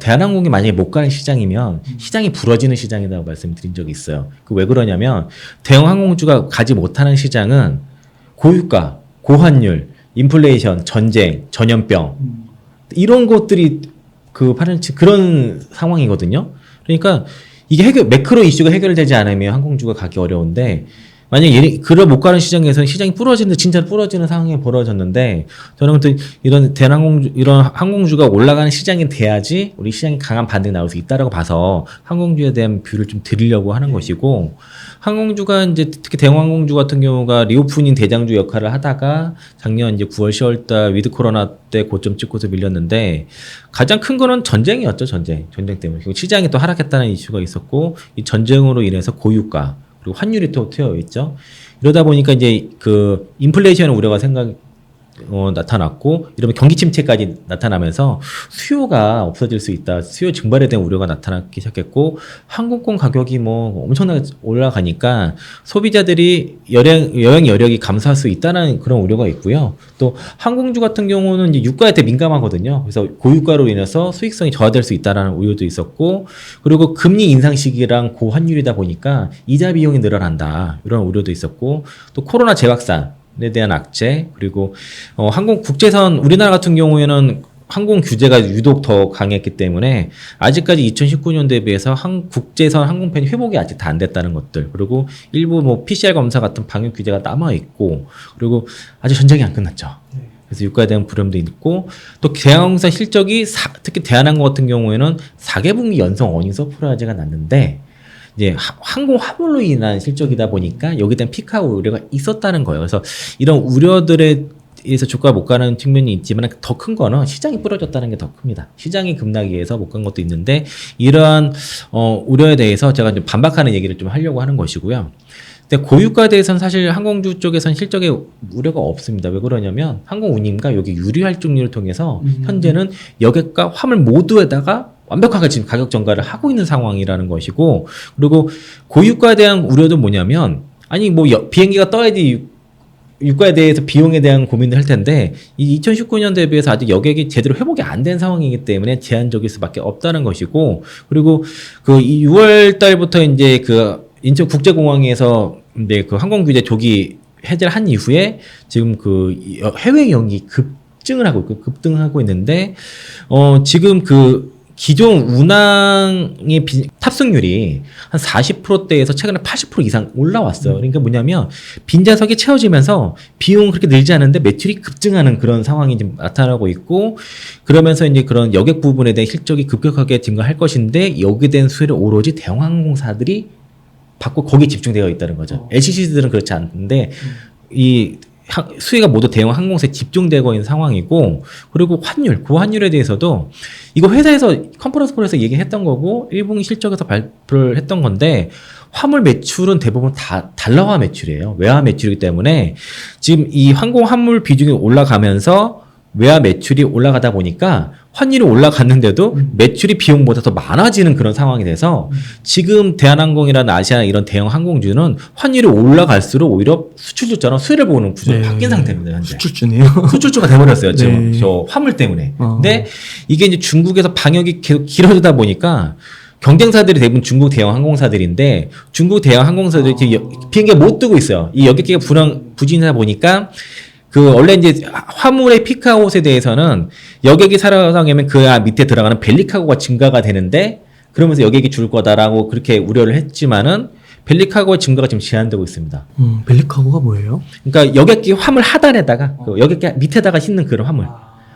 대한항공이 만약에 못 가는 시장이면 시장이 부러지는 시장이라고 말씀드린 적이 있어요. 그 왜 그러냐면 대형 항공주가 가지 못하는 시장은 고유가, 고환율, 인플레이션, 전쟁, 전염병 이런 것들이 그 파란치 그런 상황이거든요. 그러니까 이게 매크로 이슈가 해결되지 않으면 항공주가 가기 어려운데 만약에 그걸 못 가는 시장에서는 시장이 부러지는데 진짜 부러지는 상황이 벌어졌는데 저는 이런 이런 항공주가 올라가는 시장이 돼야지 우리 시장이 강한 반등이 나올 수 있다라고 봐서 항공주에 대한 뷰를 좀 드리려고 하는 것이고 항공주가 이제 특히 대형 항공주 같은 경우가 리오프닝 대장주 역할을 하다가 작년 이제 9월 10월 달 위드 코로나 때 고점 찍고서 밀렸는데 가장 큰 거는 전쟁이었죠. 전쟁 때문에 시장이 또 하락했다는 이슈가 있었고 이 전쟁으로 인해서 고유가 그리고 환율이 또 트여 있죠. 이러다 보니까 이제 그 인플레이션 우려가 나타났고 이러면 경기 침체까지 나타나면서 수요가 없어질 수 있다. 수요 증발에 대한 우려가 나타나기 시작했고 항공권 가격이 뭐 엄청나게 올라가니까 소비자들이 여행 여력이 감소할 수 있다는 그런 우려가 있고요. 또 항공주 같은 경우는 이제 유가에 되게 민감하거든요. 그래서 고유가로 인해서 수익성이 저하될 수 있다는 우려도 있었고 그리고 금리 인상 시기랑 고환율이다 보니까 이자 비용이 늘어난다. 이런 우려도 있었고 또 코로나 재확산 에 대한 악재 그리고 항공 국제선 우리나라 같은 경우에는 항공 규제가 유독 더 강했기 때문에 아직까지 2019년도에 비해서 국제선 항공편이 회복이 아직 다 안 됐다는 것들 그리고 일부 뭐 PCR 검사 같은 방역 규제가 남아 있고 그리고 아직 전쟁이 안 끝났죠. 그래서 유가에 대한 불안도 있고 또 대항공사 실적이 특히 대한항공 같은 경우에는 4개분기 연속 어닝 서프라이즈가 났는데 이제 항공 화물로 인한 실적이다 보니까 여기에 대한 피크아웃 우려가 있었다는 거예요. 그래서 이런 우려들에 의해서 주가가 못 가는 측면이 있지만 더 큰 거는 시장이 부러졌다는 게 더 큽니다. 시장이 급락에 의해서 못 간 것도 있는데 이러한 우려에 대해서 제가 좀 반박하는 얘기를 좀 하려고 하는 것이고요. 근데 고유가에 대해서는 사실 항공주 쪽에서는 실적에 우려가 없습니다. 왜 그러냐면 항공운임과 여기 유리활동률을 통해서 현재는 여객과 화물 모두에다가 완벽하게 지금 가격 전가를 하고 있는 상황이라는 것이고 그리고 고유가에 대한 우려도 뭐냐면 아니 뭐 비행기가 떠야지 유가에 대해서 비용에 대한 고민을 할 텐데 이 2019년도에 비해서 아직 여객이 제대로 회복이 안 된 상황이기 때문에 제한적일 수밖에 없다는 것이고 그리고 그 6월 달부터 이제 그 인천 국제공항에서 이제 그 항공 규제 조기 해제를 한 이후에 지금 그 해외 여행이 급등하고 있는데 지금 그 기존 운항의 탑승률이 한 40%대에서 최근에 80% 이상 올라왔어요. 그러니까 뭐냐면 빈좌석이 채워지면서 비용은 그렇게 늘지 않은데 매출이 급증하는 그런 상황이 지금 나타나고 있고 그러면서 이제 그런 여객 부분에 대한 실적이 급격하게 증가할 것인데 여기에 대한 수혜를 오로지 대형 항공사들이 받고 거기에 집중되어 있다는 거죠. LCC들은 그렇지 않는데 이 수혜가 모두 대형 항공사에 집중되고 있는 상황이고 그리고 고환율에 대해서도 이거 회사에서 컨퍼런스 콜에서 얘기했던 거고 1분기 실적에서 발표를 했던 건데 화물 매출은 대부분 다 달러화 매출이에요. 외화 매출이기 때문에 지금 이 항공 화물 비중이 올라가면서 외화 매출이 올라가다 보니까 환율이 올라갔는데도 매출이 비용보다 더 많아지는 그런 상황이 돼서 지금 대한항공이라는 아시아나 이런 대형 항공주는 환율이 올라갈수록 오히려 수출주처럼 수혜를 보는 구조가 바뀐 상태입니다. 현재. 수출주네요. 수출주가 돼버렸어요. 지금 저 화물 때문에. 근데 이게 이제 중국에서 방역이 계속 길어지다 보니까 경쟁사들이 대부분 중국 대형 항공사들인데 중국 대형 항공사들이 비행기가 못 뜨고 있어요. 이 여객기가 부진하다 보니까 그 원래 이제 화물의 피크아웃에 대해서는 여객이 살아가면 그 밑에 들어가는 벨리카고가 증가가 되는데 그러면서 여객이 줄 거다라고 그렇게 우려를 했지만은 벨리카고의 증가가 지금 제한되고 있습니다. 벨리카고가 뭐예요? 그러니까 여객기 화물 하단에다가 그 여객기 밑에다가 싣는 그런 화물.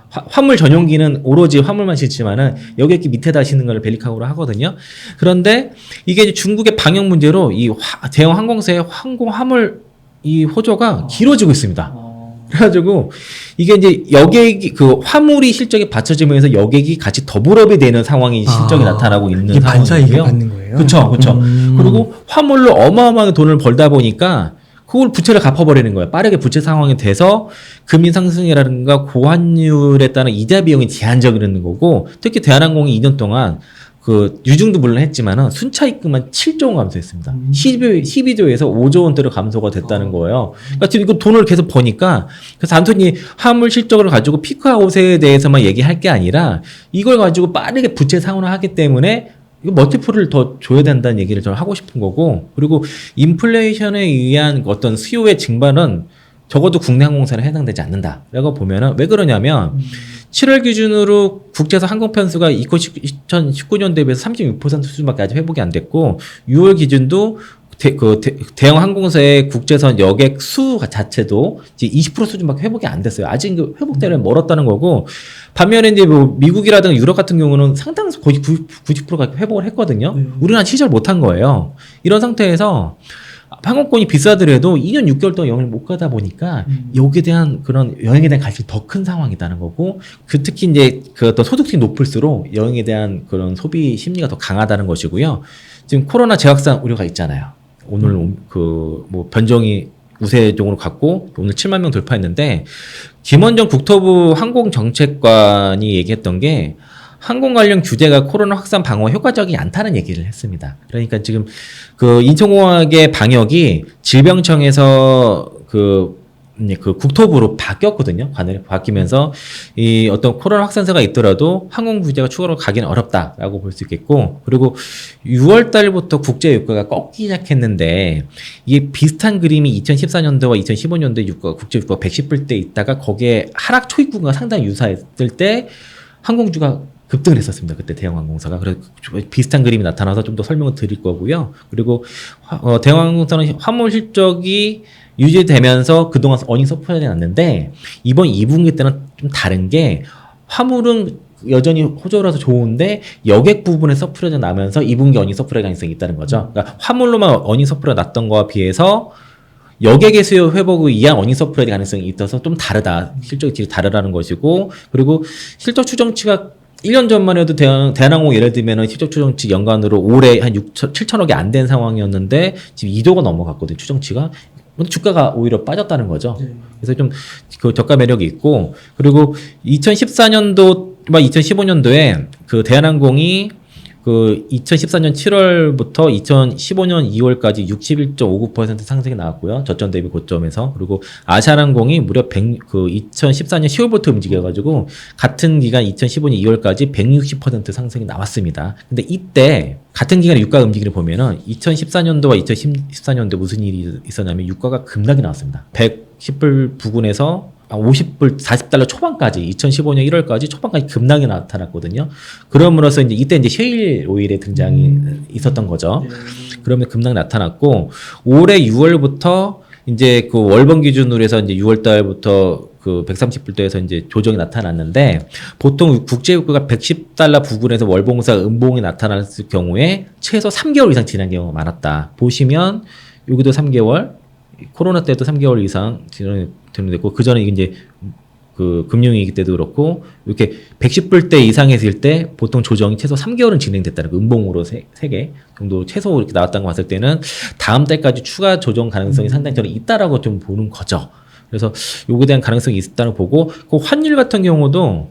화물 전용기는 오로지 화물만 싣지만은 여객기 밑에다 싣는 걸 벨리카고로 하거든요. 그런데 이게 이제 중국의 방역 문제로 이 대형 항공사의 항공 화물 이 호조가 길어지고 있습니다. 그래가지고 이게 이제 여객이 그 화물이 실적에 받쳐지면서 여객이 같이 더블업이 되는 상황이 실적이 나타나고 있는 상황이고요. 반사이익을 받는 거예요. 그렇죠. 그리고 화물로 어마어마하게 돈을 벌다 보니까 그걸 부채를 갚아버리는 거예요. 빠르게 부채 상황이 돼서 금리 상승이라든가 고환율에 따른 이자 비용이 제한적이라는 거고 특히 대한항공이 2년 동안 그 유증도 물론 했지만은 순차 입금만 7조 원 감소했습니다. 12조에서 5조 원대로 감소가 됐다는 거예요. 그러니까 지금 이거 돈을 계속 버니까 그래서 단순히 화물 실적을 가지고 피크아웃에 대해서만 얘기할 게 아니라 이걸 가지고 빠르게 부채 상환을 하기 때문에 이거 멀티플을 더 줘야 된다는 얘기를 저는 하고 싶은 거고, 그리고 인플레이션에 의한 어떤 수요의 증발은 적어도 국내 항공사는 해당되지 않는다라고 보면은 왜 그러냐면 7월 기준으로 국제선 항공 편수가 2019년 대비해서 36% 수준밖에 아직 회복이 안 됐고 6월 기준도 대형 항공사의 국제선 여객 수 자체도 이제 20% 수준밖에 회복이 안 됐어요. 아직 그 회복되려면 멀었다는 거고, 반면에 이제 뭐 미국이라든가 유럽 같은 경우는 상당수 거의 90%가 회복을 했거든요. 우리는 아직 시절 못한 거예요. 이런 상태에서 항공권이 비싸더라도 2년 6개월 동안 여행을 못 가다 보니까 여기에 대한 그런 여행에 대한 관심이 더 큰 상황이라는 거고, 그 특히 이제 그 어떤 소득층이 높을수록 여행에 대한 그런 소비 심리가 더 강하다는 것이고요. 지금 코로나 재확산 우려가 있잖아요. 오늘 그 뭐 변종이 우세종으로 갔고 오늘 7만 명 돌파했는데, 김원정 국토부 항공정책관이 얘기했던 게 항공 관련 규제가 코로나 확산 방어에 효과적이 않다는 얘기를 했습니다. 그러니까 지금 그 인천공항의 방역이 질병청에서 그 국토부로 바뀌었거든요. 관을 바뀌면서 이 어떤 코로나 확산세가 있더라도 항공 규제가 추가로 가기는 어렵다라고 볼 수 있겠고, 그리고 6월 달부터 국제 유가가 꺾이기 시작했는데 이게 비슷한 그림이 2014년도와 2015년도에 유가 국제 유가 110불 때 있다가 거기에 하락 초입구가 상당히 유사했을 때 항공주가 급등을 했었습니다. 그때 대형 항공사가. 그래서 비슷한 그림이 나타나서 좀 더 설명을 드릴 거고요. 그리고 대형 항공사는 화물 실적이 유지되면서 그동안 어닝 서프라이즈가 났는데 이번 2분기 때는 좀 다른 게, 화물은 여전히 호조라서 좋은데 여객 부분에 서프라이즈가 나면서 2분기 어닝 서프라이즈 가능성이 있다는 거죠. 그러니까 화물로만 어닝 서프라이즈가 났던 거와 비해서 여객의 수요 회복을 위한 어닝 서프라이즈 가능성이 있어서 좀 다르다. 실적이 다르다는 것이고, 그리고 실적 추정치가 1년 전만 해도 대한항공 예를 들면 실적 추정치 연간으로 올해 한 7천억이 안 된 상황이었는데 지금 2조가 넘어갔거든요. 추정치가. 근데 주가가 오히려 빠졌다는 거죠. 그래서 좀 그 저가 매력이 있고, 그리고 2014년도와 2015년도에 그 대한항공이 그 2014년 7월부터 2015년 2월까지 61.59% 상승이 나왔고요. 저점 대비 고점에서. 그리고 아시아항공이 무려 2014년 10월부터 움직여가지고 같은 기간 2015년 2월까지 160% 상승이 나왔습니다. 근데 이때 같은 기간에 유가 움직임을 보면은 2014년도와 2014년도에 무슨 일이 있었냐면 유가가 급락이 나왔습니다. 110불 부근에서 50불, 40달러 초반까지 2015년 1월까지 초반까지 급락이 나타났거든요. 그럼으로써 이제 이때 셰일 오일의 등장이 있었던 거죠. 그러면 급락이 나타났고, 올해 6월부터 이제 그 월봉 기준으로 해서 이제 6월 달부터 그 130불대에서 이제 조정이 나타났는데, 보통 국제유가가 110달러 부근에서 월봉사 음봉이 나타났을 경우에 최소 3개월 이상 지난 경우가 많았다. 보시면 여기도 3개월, 코로나 때도 3개월 이상 진행됐고, 그 전에 이제 그 금융위기 때도 그렇고, 이렇게 110불대 이상했을 때 보통 조정이 최소 3개월은 진행됐다는 거, 음봉으로 3개 정도 최소 이렇게 나왔다는 거 봤을 때는 다음 달까지 추가 조정 가능성이 상당히 저는 있다라고 좀 보는 거죠. 그래서 요거에 대한 가능성이 있다고 보고, 그 환율 같은 경우도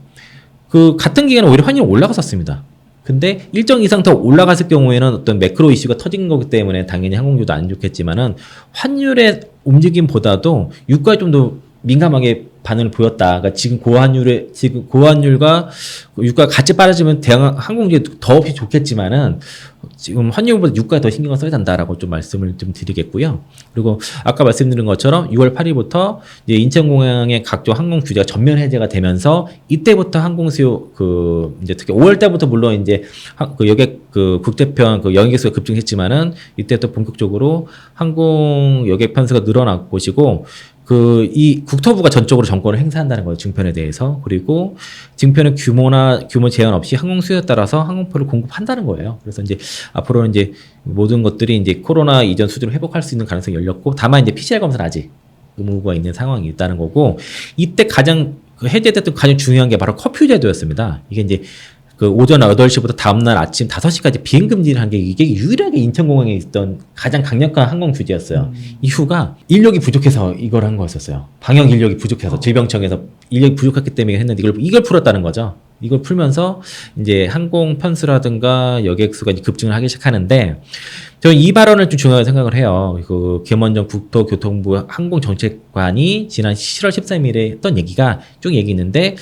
그 같은 기간에 오히려 환율이 올라갔었습니다. 근데 일정 이상 더 올라갔을 경우에는 어떤 매크로 이슈가 터진 거기 때문에 당연히 항공주도 안 좋겠지만은, 환율의 움직임보다도 유가에 좀 더 민감하게 반응을 보였다. 그러니까 지금 고환율과 유가가 같이 빠져지면 대형 항공주에 더없이 좋겠지만은 지금 환율보다 유가에 더 신경을 써야 된다라고 좀 말씀을 좀 드리겠고요. 그리고 아까 말씀드린 것처럼 6월 8일부터 이제 인천공항의 각종 항공 규제가 전면 해제가 되면서 이때부터 항공 수요 이제 특히 5월 달부터 물론 이제 그 여객 국제편 여행 개수가 급증했지만은 이때 또 본격적으로 항공 여객 편수가 늘어날 것이고, 이 국토부가 전적으로 정권을 행사한다는 거예요. 증편에 대해서. 그리고 증편의 규모 제한 없이 항공 수요에 따라서 항공표를 공급한다는 거예요. 그래서 이제 앞으로는 이제 모든 것들이 이제 코로나 이전 수준을 회복할 수 있는 가능성이 열렸고, 다만 이제 PCR 검사는 아직 의무가 있는 상황이 있다는 거고, 이때 가장 해제됐던 가장 중요한 게 바로 커피 제도였습니다. 이게 이제 그 오전 8시부터 다음날 아침 5시까지 비행 금지를 한 게 이게 유일하게 인천공항에 있던 가장 강력한 항공 규제였어요. 이유가 인력이 부족해서 이걸 한 거였었어요. 방역 인력이 부족해서 질병청에서 인력이 부족했기 때문에 했는데 이걸 풀었다는 거죠. 이걸 풀면서 이제 항공 편수라든가 여객 수가 이제 급증을 하기 시작하는데 저는 이 발언을 좀 중요하게 생각을 해요. 그 김원정 국토교통부 항공정책관이 지난 7월 13일에 했던 얘기가 쭉 얘기 있는데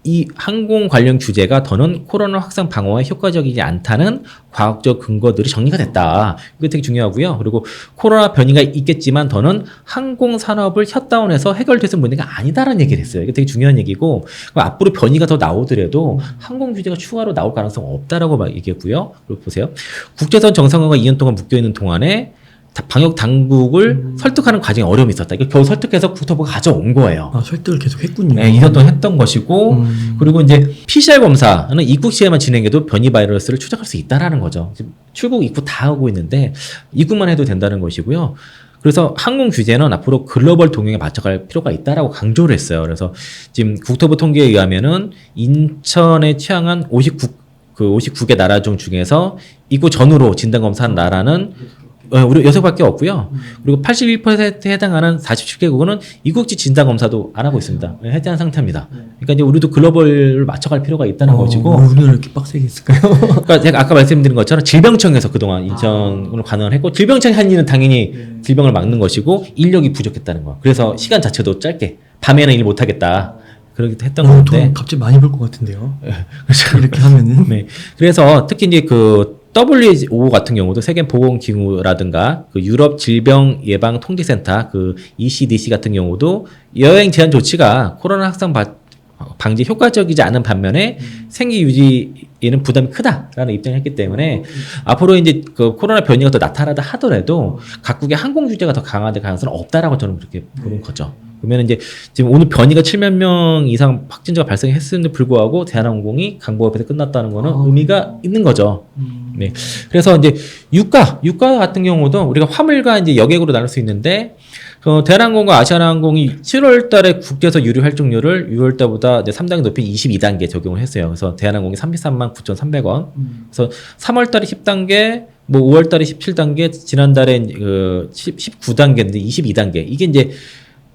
이 항공 관련 규제가 더는 코로나 확산 방어에 효과적이지 않다는 과학적 근거들이 정리가 됐다. 이게 되게 중요하고요. 그리고 코로나 변이가 있겠지만 더는 항공 산업을 셧다운해서 해결될 문제가 아니다라는 얘기를 했어요. 이게 되게 중요한 얘기고 앞으로 변이가 더 나오더라도 항공 규제가 추가로 나올 가능성 없다라고 막 얘기했고요. 그리고 보세요. 국제선 정상화가 2년 동안 묶여 있는 동안에 방역 당국을 설득하는 과정에 어려움이 있었다. 이거 겨우 설득해서 국토부가 가져온 거예요. 아, 설득을 계속 했군요. 네, 2년 동안 했던 것이고, 그리고 이제 PCR 검사는 입국 시에만 진행해도 변이 바이러스를 추적할 수 있다라는 거죠. 지금 출국 입국 다 하고 있는데 입국만 해도 된다는 것이고요. 그래서 항공 규제는 앞으로 글로벌 동향에 맞춰갈 필요가 있다라고 강조를 했어요. 그래서 지금 국토부 통계에 의하면은 인천에 취항한 59개 나라 중에서 입국 전후로 진단 검사한 나라는 우리 6개밖에 없고요. 그리고 81%에 해당하는 47개국은 이국지 진단 검사도 안 하고 있습니다. 해제한 상태입니다. 그러니까 이제 우리도 글로벌을 맞춰갈 필요가 있다는 것이고. 우리는 이렇게 빡세게 했을까요? 그러니까 제가 아까 말씀드린 것처럼 질병청에서 그동안 인천으로 가능을 했고 질병청이 한 일은 당연히 질병을 막는 것이고 인력이 부족했다는 거. 그래서 시간 자체도 짧게 밤에는 일 못하겠다. 그렇게 했던 건데. 돈 갑자기 많이 벌 것 같은데요. 이렇게 하면은. 네. 그래서 특히 이제 그 WHO 같은 경우도 세계보건기구라든가 그 유럽 질병예방통제센터 그 ECDC 같은 경우도 여행 제한 조치가 코로나 확산 방지 효과적이지 않은 반면에 생계 유지에는 부담이 크다라는 입장을 했기 때문에 앞으로 이제 그 코로나 변이가 더 나타나다 하더라도 각국의 항공 규제가 더 강화될 가능성은 없다라고 저는 그렇게 보는 거죠. 그러면 이제 지금 오늘 변이가 7만 명 이상 확진자가 발생했음에도 불구하고 대한항공이 강보합에서 끝났다는 거는 의미가 있는 거죠. 네. 그래서 이제 유가 같은 경우도 우리가 화물과 이제 여객으로 나눌 수 있는데 대한항공과 아시아나항공이 7월 달에 국제선 유류 활동률을 6월 달보다 이제 3단계 높인 22단계 적용을 했어요. 그래서 대한항공이 33만 9,300원. 그래서 3월 달에 10단계, 뭐 5월 달에 17단계, 지난달에 그 19단계인데 22단계. 이게 이제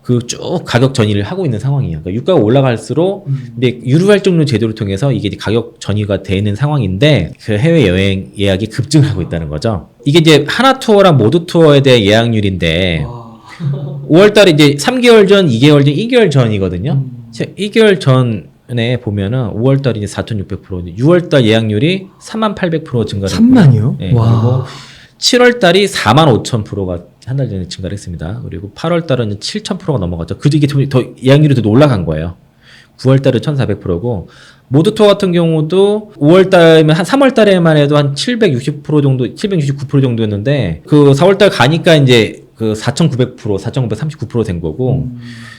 그 쭉 가격 전이를 하고 있는 상황이에요. 그러니까 유가가 올라갈수록 이제 유류 활동률 제도를 통해서 이게 이제 가격 전이가 되는 상황인데 그 해외 여행 예약이 급증하고 있다는 거죠. 이게 이제 하나 투어랑 모두 투어에 대한 예약률인데 5월 달에 이제 3개월 전, 2개월 전, 2개월 전이거든요. 2개월 전에 보면은 5월 달이 이제 4,600%, 6월 달 예약률이 3,800% 증가를 3만이요? 네, 그리고 7월 달이 45,000%가 한 달 전에 증가를 했습니다. 그리고 8월 달은 7,000%가 넘어갔죠. 이게 더 예약률이 더 올라간 거예요. 9월 달은 1,400%고 모두 투어 같은 경우도 5월 달이면 한 3월 달에만 해도 한 760% 정도, 769% 정도였는데 그 4월 달 가니까 이제 그 4,900%, 4,939%된 거고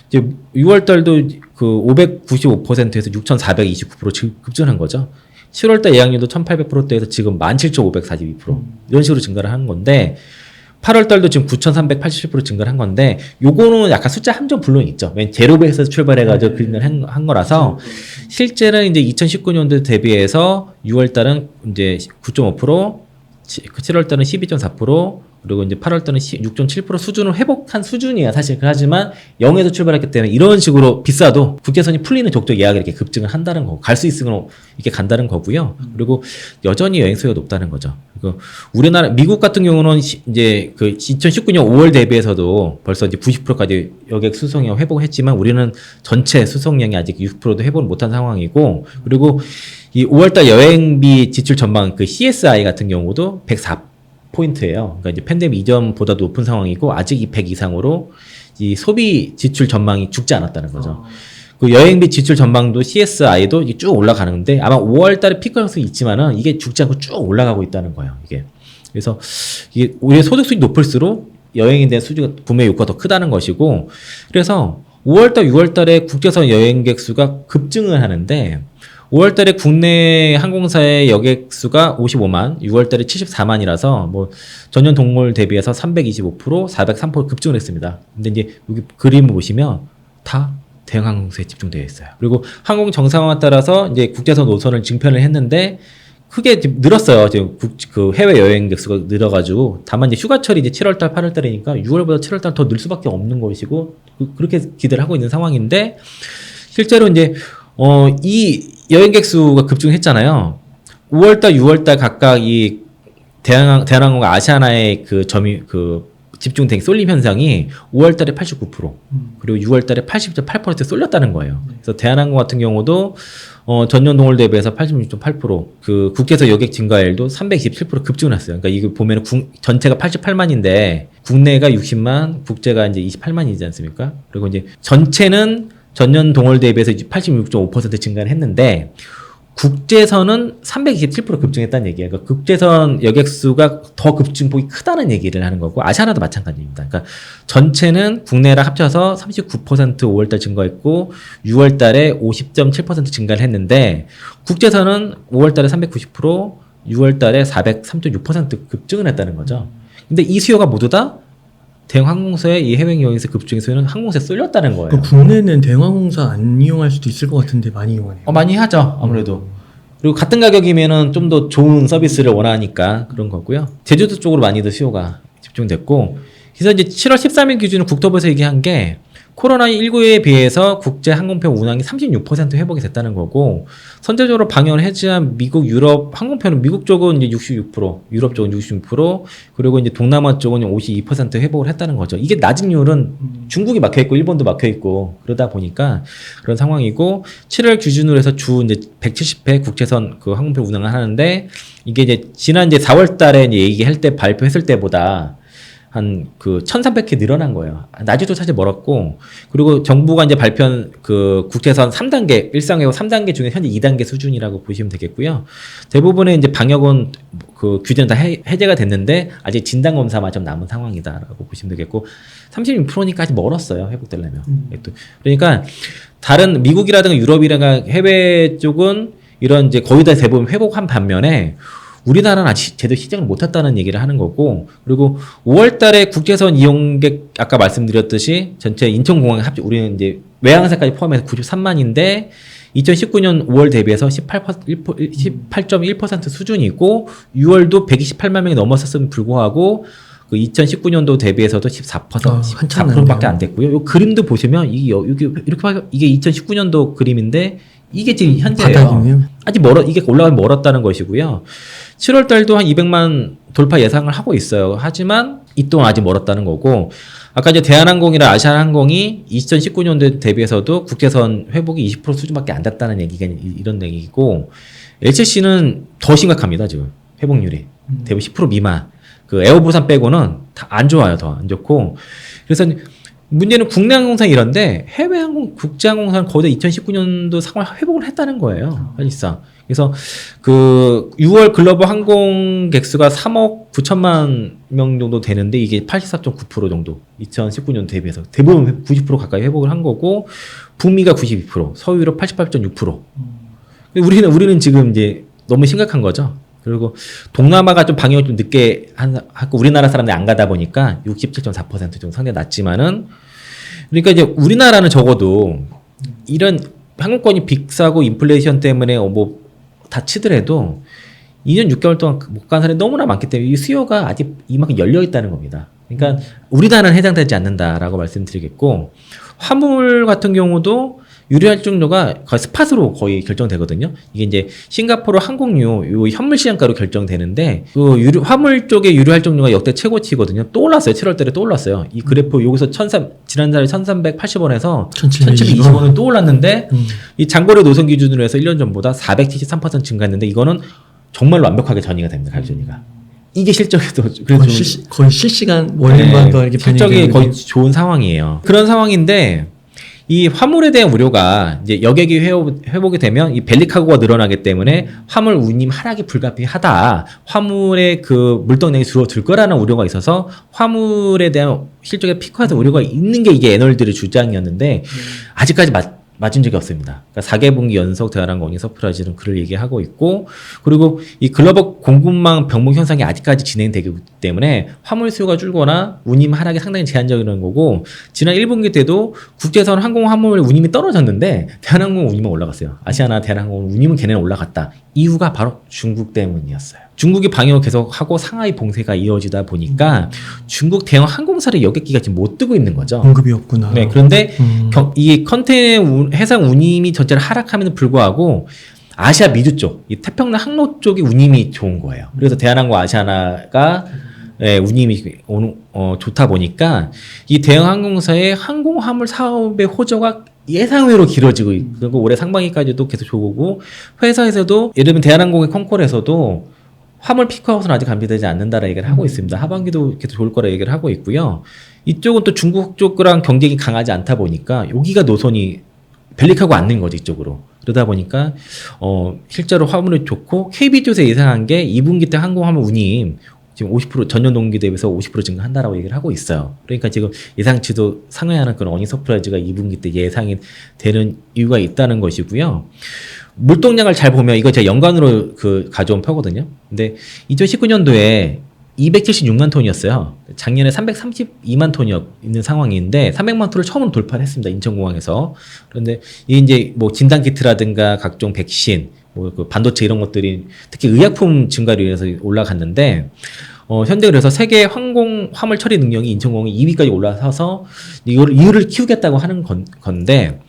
이제 6월 달도 그 595%에서 6,429% 급증한 거죠. 7월 달 예약률도 1,800%대에서 지금 17,542% 이런 식으로 증가를 하는 건데 8월 달도 지금 9,387% 증가를 한 건데 요거는 약간 숫자 함정 물론 있죠. 왜냐면 제로베이스에서 출발해가지고 그림을 한 거라서 실제는 이제 2019년도 대비해서 6월 달은 이제 9.5%, 7월 달은 12.4%, 그리고 이제 8월 달은 6.7% 수준을 회복한 수준이야 사실. 하지만 0에서 출발했기 때문에 이런 식으로 비싸도 국제선이 풀리는 족족 예약이 이렇게 급증을 한다는 거, 갈 수 있으면 이렇게 간다는 거고요. 그리고 여전히 여행 수요가 높다는 거죠. 그리고 우리나라 미국 같은 경우는 이제 그 2019년 5월 대비해서도 벌써 이제 90%까지 여객 수송량 회복을 했지만 우리는 전체 수송량이 아직 60%도 회복을 못한 상황이고, 그리고 이 5월달 여행비 지출 전망 그 CSI 같은 경우도 104%예요. 그러니까 이제 팬데믹 이전보다도 높은 상황이고 아직 이 100 이상으로 이 소비 지출 전망이 죽지 않았다는 거죠. 그 여행비 지출 전망도 CSI도 쭉 올라가는데 아마 5월달에 피크 형성이 있지만은 이게 죽지 않고 쭉 올라가고 있다는 거예요. 이게 그래서 이게 우리의 소득 수준이 높을수록 여행에 대한 수주가 구매 욕구가 더 크다는 것이고, 그래서 5월달, 6월달에 국제선 여행객 수가 급증을 하는데 5월달에 국내 항공사의 여객 수가 55만, 6월달에 74만이라서 뭐 전년 동월 대비해서 325%, 403% 급증을 했습니다. 근데 이제 여기 그림을 보시면 다 대형 항공사에 집중되어 있어요. 그리고 항공 정상화에 따라서 이제 국제선 노선을 증편을 했는데 크게 늘었어요. 지금 그 해외 여행객 수가 늘어가지고, 다만 이제 휴가철이 이제 7월달, 8월달이니까 6월보다 7월달 더 늘 수밖에 없는 것이고 그렇게 기대를 하고 있는 상황인데 실제로 이제 이 여행객 수가 급증했잖아요. 5월달, 6월달 각각 이 대한항공과 아시아나의 그 집중된 쏠림 현상이 5월달에 89% 그리고 6월달에 80.8% 쏠렸다는 거예요. 그래서 대한항공 같은 경우도 전년 동월 대비해서 86.8% 그 국제선 여객 증가율도 327% 급증을 했어요. 그러니까 이거 보면은 전체가 88만인데 국내가 60만, 국제가 이제 28만이지 않습니까? 그리고 이제 전체는 전년 동월 대비해서 86.5% 증가를 했는데 국제선은 327% 급증했다는 얘기예요. 그러니까 국제선 여객 수가 더 급증폭이 크다는 얘기를 하는 거고 아시아나도 마찬가지입니다. 그러니까 전체는 국내랑 합쳐서 39% 5월달 증가했고 6월달에 50.7% 증가를 했는데 국제선은 5월달에 390%, 6월달에 403.6% 급증을 했다는 거죠. 근데 이 수요가 모두 다 대형 항공사의 이 해외 여행사 급증의 수요는 항공사에 쏠렸다는 거예요. 그럼 국내는 대형항공사 안 이용할 수도 있을 것 같은데 많이 이용하네요. 많이 하죠, 아무래도. 그리고 같은 가격이면은 좀 더 좋은 서비스를 원하니까 그런 거고요. 제주도 쪽으로 많이들 수요가 집중됐고, 그래서 이제 7월 13일 기준으로 국토부에서 얘기한 게 코로나19에 비해서 국제 항공편 운항이 36% 회복이 됐다는 거고, 선제적으로 방역을 해제한 미국, 유럽 항공편은 미국 쪽은 이제 66%, 유럽 쪽은 66%, 그리고 이제 동남아 쪽은 52% 회복을 했다는 거죠. 이게 낮은 이유는 중국이 막혀 있고 일본도 막혀 있고 그러다 보니까 그런 상황이고, 7월 기준으로 해서 주 이제 170회 국제선 그 항공편 운항을 하는데, 이게 이제 지난 이제 4월 달에 이제 얘기할 때 발표했을 때보다 한 그 1,300회 늘어난 거예요. 낮에도 사실 멀었고, 그리고 정부가 이제 발표한 그 국제선 3단계, 일상회복 3단계 중에 현재 2단계 수준이라고 보시면 되겠고요. 대부분의 이제 방역은 그 규제는 다 해제가 됐는데, 아직 진단검사만 좀 남은 상황이다라고 보시면 되겠고, 36%니까 아직 멀었어요, 회복되려면. 그러니까, 다른 미국이라든가 유럽이라든가 해외 쪽은 이런 이제 거의 다 대부분 회복한 반면에, 우리나라는 아직 제대로 시작을 못했다는 얘기를 하는 거고, 그리고 5월 달에 국제선 이용객, 아까 말씀드렸듯이 전체 인천공항에 우리는 이제 외항사까지 포함해서 93만인데, 2019년 5월 대비해서 18.1% 수준이고, 6월도 128만 명이 넘었었음에 불구하고, 그 2019년도 대비해서도 14%밖에 안 됐고요. 요 그림도 보시면, 이게 이게 2019년도 그림인데, 이게 지금 현재예요. 바닥이네요. 아직 이게 올라가면 멀었다는 것이고요. 7월 달도 한 200만 돌파 예상을 하고 있어요. 하지만 이 또한 아직 멀었다는 거고, 아까 이제 대한항공이나 아시아나항공이 2019년도에 대비해서도 국제선 회복이 20% 수준밖에 안 됐다는 얘기가 이런 얘기고, LCC는 더 심각합니다, 지금. 회복률이. 대부분 10% 미만. 그 에어부산 빼고는 다 안 좋아요, 더 안 좋고. 그래서 문제는 국내 항공사 이런데 해외 항공, 국제 항공사는 거의 다 2019년도 상황 회복을 했다는 거예요, 사실상. 그래서 그 6월 글로벌 항공 객수가 3억 9천만 명 정도 되는데, 이게 84.9% 정도 2019년 대비해서 대부분 90% 가까이 회복을 한 거고, 북미가 92%, 서유럽 88.6%. 우리는 지금 이제 너무 심각한 거죠. 그리고 동남아가 좀 방역을 좀 늦게 하고 우리나라 사람들이 안 가다 보니까 67.4% 정도 상당히 낮지만은, 그러니까 이제 우리나라는 적어도 이런 항공권이 비싸고 인플레이션 때문에 뭐 다 치더라도 2년 6개월 동안 못 간 사람이 너무나 많기 때문에 이 수요가 아직 이만큼 열려 있다는 겁니다. 그러니까 우리나라는 해당되지 않는다라고 말씀드리겠고, 화물 같은 경우도 유류 할증료가 거의 스팟으로 거의 결정되거든요. 이게 이제 싱가포르 항공유 요 현물 시장가로 결정되는데, 그 화물 쪽의 유류 할증료가 역대 최고치거든요. 또 올랐어요. 7월 달에 또 올랐어요. 이 그래프 여기서 지난달에 1,380원에서 1,720원을 또 올랐는데, 이 장거리 노선 기준으로 해서 1년 전보다 473% 증가했는데, 이거는 정말로 완벽하게 전이가 됩니다. 가격 전이가. 이게 실적에도 거의 실시간 원인만도 이렇게 실적이 거의 좋은 상황이에요. 그런 상황인데, 이 화물에 대한 우려가 이제 여객이 회복이 되면 이 벨리카고가 늘어나기 때문에 화물 운임 하락이 불가피하다. 화물의 그 물동량이 줄어들 거라는 우려가 있어서 화물에 대한 실적의 피크에서 우려가 있는 게 이게 애널들의 주장이었는데, 아직까지 맞은 적이 없습니다. 그러니까 4개분기 연속 대한항공이 서프라이즈는 그를 얘기하고 있고, 그리고 이 글로벌 공급망 병목 현상이 아직까지 진행되기 때문에 화물 수요가 줄거나 운임 하락이 상당히 제한적이라는 거고, 지난 1분기 때도 국제선 항공 화물 운임이 떨어졌는데 대한항공 운임은 올라갔어요. 아시아나 대한항공 운임은 걔네는 올라갔다. 이유가 바로 중국 때문이었어요. 중국이 방역을 계속하고 상하이 봉쇄가 이어지다 보니까 중국 대형 항공사의 여객기가 지금 못 뜨고 있는 거죠. 공급이 없구나. 네, 그런데 이 컨테이너 해상 운임이 전체를 하락함에도 불구하고 아시아 미주 쪽, 이 태평양 항로 쪽이 운임이 좋은 거예요. 그래서 대한항공 아시아나가 운임이 좋다 보니까 이 대형 항공사의 항공화물 사업의 호조가 예상외로 길어지고 그리고 올해 상반기까지도 계속 좋고 회사에서도 예를 들면 대한항공의 컨콜에서도 화물 피크아웃은 아직 감지되지 않는다라는 얘기를 하고 있습니다. 하반기도 계속 좋을 거라 얘기를 하고 있고요. 이쪽은 또 중국 쪽이랑 경쟁이 강하지 않다 보니까 여기가 노선이 벨릭하고 않는 거지 이쪽으로. 그러다 보니까 실제로 화물이 좋고 KB도에서 예상한 게 2분기 때 항공화물 운임 지금 50% 전년 동기 대비해서 50% 증가한다라고 얘기를 하고 있어요. 그러니까 지금 예상치도 상회하는 그런 어닝 서프라이즈가 2분기 때 예상이 되는 이유가 있다는 것이고요. 물동량을 잘 보면 이거 제가 연간으로 가져온 표거든요. 근데 2019년도에 276만 톤이었어요. 작년에 332만 톤이 있는 상황인데 300만 톤을 처음으로 돌파를 했습니다. 인천공항에서. 그런데 이게 이제 뭐 진단키트라든가 각종 백신, 그 반도체 이런 것들이 특히 의약품 증가로 인해서 올라갔는데 현대 그래서 세계 항공 화물 처리 능력이 인천공항이 2위까지 올라서서 이유를 키우겠다고 하는 건데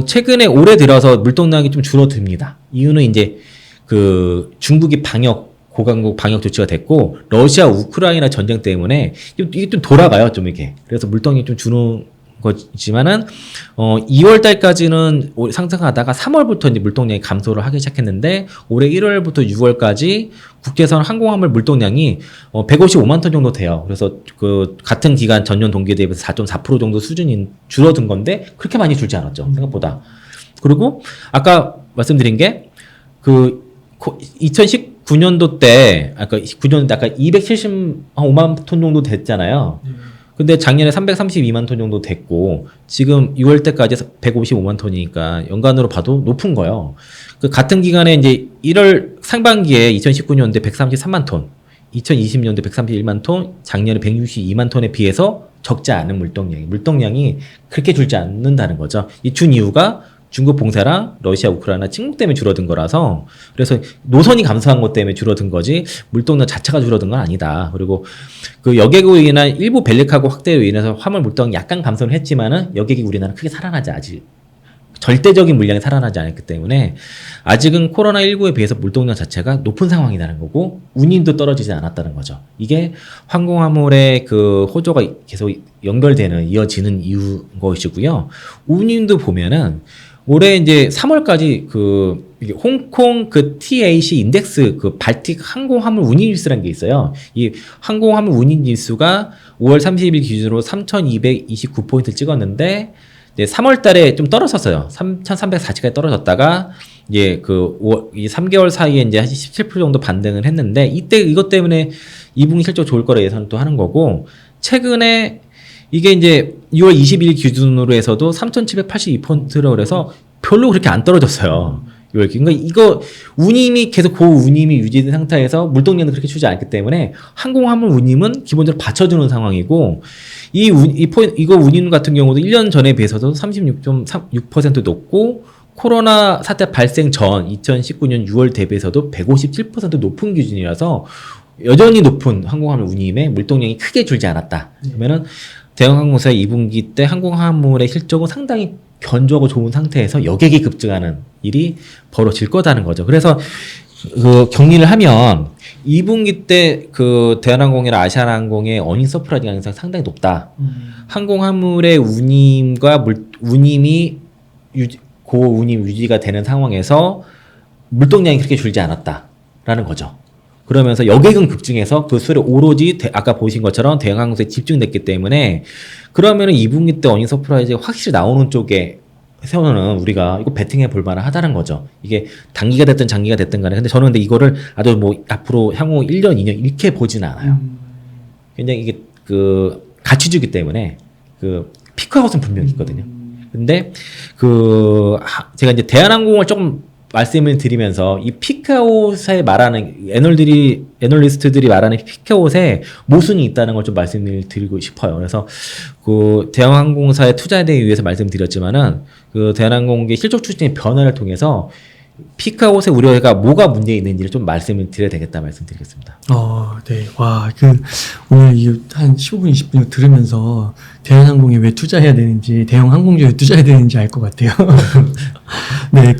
최근에 올해 들어서 물동량이 좀 줄어듭니다. 이유는 이제 중국이 고강국 방역 조치가 됐고 러시아 우크라이나 전쟁 때문에 이게 좀 돌아가요, 좀 이렇게. 그래서 물동량이 좀 주는 거지만은 2월 달까지는 상승하다가 3월부터 이제 물동량이 감소를 하기 시작했는데 올해 1월부터 6월까지 국제선 항공화물 물동량이 155만 톤 정도 돼요. 그래서 같은 기간 전년 동기에 대비해서 4.4% 정도 수준이 줄어든 건데 그렇게 많이 줄지 않았죠, 생각보다. 그리고 아까 말씀드린 게 2019년도 때 아까 275만 톤 정도 됐잖아요. 근데 작년에 332만 톤 정도 됐고 지금 6월 때까지 155만 톤이니까 연간으로 봐도 높은 거예요. 같은 기간에 이제 1월 상반기에 2019년도에 133만 톤, 2020년도에 131만 톤, 작년에 162만 톤에 비해서 적지 않은 물동량이 그렇게 줄지 않는다는 거죠. 이 준 이유가 중국 봉쇄랑 러시아, 우크라이나 침공 때문에 줄어든 거라서 그래서 노선이 감소한 것 때문에 줄어든 거지 물동량 자체가 줄어든 건 아니다. 그리고 여객으로 인한 일부 벨릭하고 확대로 인해서 화물 물동이 약간 감소를 했지만은 여객이 우리나라는 크게 살아나지 아직 절대적인 물량이 살아나지 않았기 때문에 아직은 코로나19에 비해서 물동량 자체가 높은 상황이라는 거고 운임도 떨어지지 않았다는 거죠. 이게 항공화물의 호조가 계속 이어지는 이유인 것이고요. 운임도 보면은 올해 이제 3월까지 이게 홍콩 TAC 인덱스 발틱 항공화물 운임지수라는 게 있어요. 이 항공화물 운임지수가 5월 30일 기준으로 3,229포인트를 찍었는데 이제 3월 달에 좀 떨어졌어요. 3,340까지 떨어졌다가 이제 이 3개월 사이에 이제 한 17% 정도 반등을 했는데 이것 때문에 2분기 실적 좋을 거라 예상을 또 하는 거고 최근에 이게 이제 6월 20일 기준으로 해서도 3,782포인트라고 그래서 별로 그렇게 안 떨어졌어요. 그러니까 이거 운임이 계속 고운임이 유지된 상태에서 물동량도 그렇게 주지 않기 때문에 항공화물 운임은 기본적으로 받쳐주는 상황이고 이거 운임 같은 경우도 1년 전에 비해서도 36.6% 높고 코로나 사태 발생 전 2019년 6월 대비해서도 157% 높은 기준이라서 여전히 높은 항공화물 운임에 물동량이 크게 줄지 않았다. 그러면은 대형 항공사의 2분기 때 항공화물의 실적은 상당히 견조하고 좋은 상태에서 여객이 급증하는 일이 벌어질 거다는 거죠. 그래서 정리를 하면 2분기 때 대한항공이나 아시아나항공의 어닝 서프라이즈 가능성이 상당히 높다. 항공화물의 운임과 운임이 고운임 유지가 되는 상황에서 물동량이 그렇게 줄지 않았다라는 거죠. 그러면서 여객은 급증해서 수율이 오로지 아까 보신 것처럼 대형 항공사에 집중됐기 때문에 그러면은 2분기 때 어닝 서프라이즈가 확실히 나오는 쪽에서는 우리가 이거 베팅해 볼 만은 하다는 거죠. 이게 단기가 됐든 장기가 됐든 간에. 근데 이거를 아주 앞으로 향후 1년, 2년 이렇게 보진 않아요. 굉장히 이게 가치주기 때문에 피크아웃은 분명히 있거든요. 근데 제가 이제 대한항공을 조금 말씀을 드리면서 이 피크아웃에 말하는 애널리스트들이 말하는 피크아웃에 모순이 있다는 걸 좀 말씀을 드리고 싶어요. 그래서 대한항공사의 투자에 대해서 말씀드렸지만은 대한항공의 실적 추진의 변화를 통해서 피크아웃의 우려가 뭐가 문제 있는지를 좀 말씀을 드려야 되겠다 말씀드리겠습니다. 네. 와, 오늘 한 15분, 20분 들으면서 대한항공에 왜 투자해야 되는지, 대형 항공주에 투자해야 되는지 알 것 같아요. 네,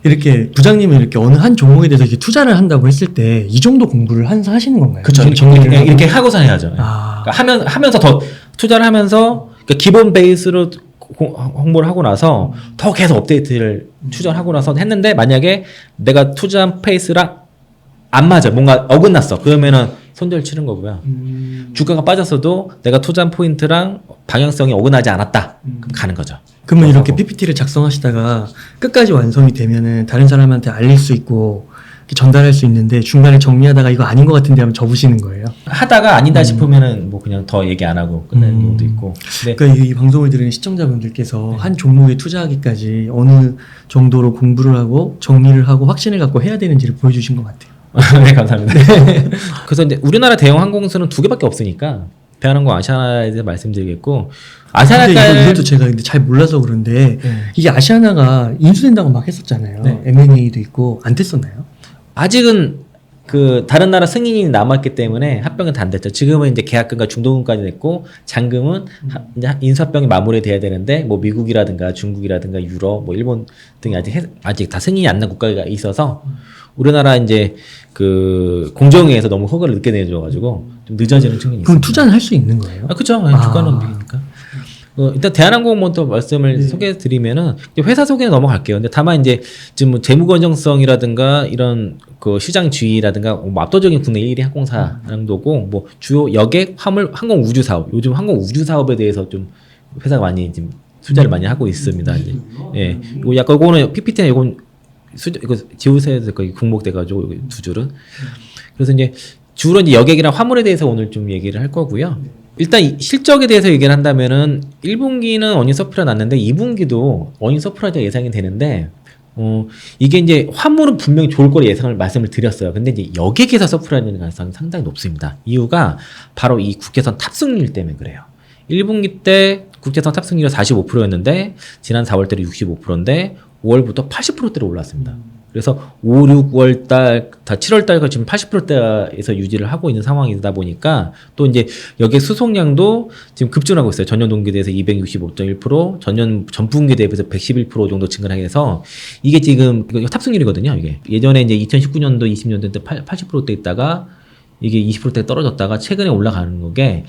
이렇게 부장님은 이렇게 어느 한 종목에 대해서 이렇게 투자를 한다고 했을 때 이 정도 공부를 하시는 건가요? 그렇죠. 이렇게 하고서 해야죠. 아. 그러니까 하면서 더 투자를 하면서 그러니까 기본 베이스로 홍보를 하고 나서 더 계속 업데이트를 추적하고 나서 했는데 만약에 내가 투자한 페이스랑 안 맞아, 뭔가 어긋났어. 그러면은 손절 치는 거고요. 주가가 빠졌어도 내가 투자한 포인트랑 방향성이 어긋나지 않았다. 그럼 가는 거죠. 그러면 이렇게 PPT를 작성하시다가 끝까지 완성이 되면은 다른 사람한테 알릴 수 있고 이렇게 전달할 수 있는데 중간에 정리하다가 이거 아닌 것 같은데 하면 접으시는 거예요? 하다가 아니다 싶으면은 뭐 그냥 더 얘기 안 하고 끝내는 경우도 있고. 근데 그러니까 이 방송을 들으는 시청자분들께서 한 종목에 투자하기까지 어느 정도로 공부를 하고 정리를 하고 확신을 갖고 해야 되는지를 보여주신 것 같아요. 네, 감사합니다. 그래서 이제 우리나라 대형 항공사는 두 개밖에 없으니까 대한항공, 아시아나에 대해서 말씀드리겠고, 아시아나가 이것도 제가 근데 잘 몰라서 그런데 이게 아시아나가 인수된다고 막 했었잖아요. 네. M&A도 있고 안 됐었나요? 아직은 그 다른 나라 승인이 남았기 때문에 합병은 다 안 됐죠. 지금은 이제 계약금과 중도금까지 냈고 잔금은 이제 인수합병이 마무리돼야 되는데 뭐 미국이라든가 중국이라든가 유럽, 뭐 일본 등이 아직 다 승인이 안 난 국가가 있어서 우리나라 이제 그 공정위에서 너무 허가를 늦게 내줘가지고 좀 늦어지는 측면이 그럼 있습니다. 투자는 할 수 있는 거예요? 아, 그렇죠. 주가는 움직이니까. 일단 대한항공 먼저 말씀을 소개해드리면은 회사 소개는 넘어갈게요. 근데 다만 이제 지금 뭐 재무 건전성이라든가 이런 그 시장주의라든가 뭐 압도적인 국내 1위 항공사라는 거고 뭐 주요 여객, 화물, 항공 우주 사업, 요즘 항공 우주 사업에 대해서 좀 회사가 많이 지금 투자를 많이 하고 있습니다. 이제 예, 이거 약간 이거는 PPT나 이건 이거 지우셔야 될 거예요. 국목돼가지고 두 줄은. 그래서 이제 주로 이제 여객이랑 화물에 대해서 오늘 좀 얘기를 할 거고요. 일단 실적에 대해서 얘기를 한다면은 1분기는 어닝 서프라 났는데 2분기도 어닝 서프라가 예상이 되는데 이게 이제 화물은 분명히 좋을 거로 예상을 말씀을 드렸어요. 근데 이제 여객에서 서프라는 가능성이 상당히 높습니다. 이유가 바로 이 국제선 탑승률 때문에 그래요. 1분기 때 국제선 탑승률이 45%였는데 지난 4월 달에 65%인데 5월부터 80%대로 올랐습니다. 그래서 5, 6월 달, 다 7월 달까지 지금 80%대에서 유지를 하고 있는 상황이다 보니까 또 이제 여객 수송량도 지금 급증하고 있어요. 전년 동기 대비해서 265.1%, 전분기 대비해서 111% 정도 증가를 해서 이게 지금 이거 탑승률이거든요. 이게 예전에 이제 2019년도, 20년도 때 80%대 있다가 이게 20%대 떨어졌다가 최근에 올라가는 거게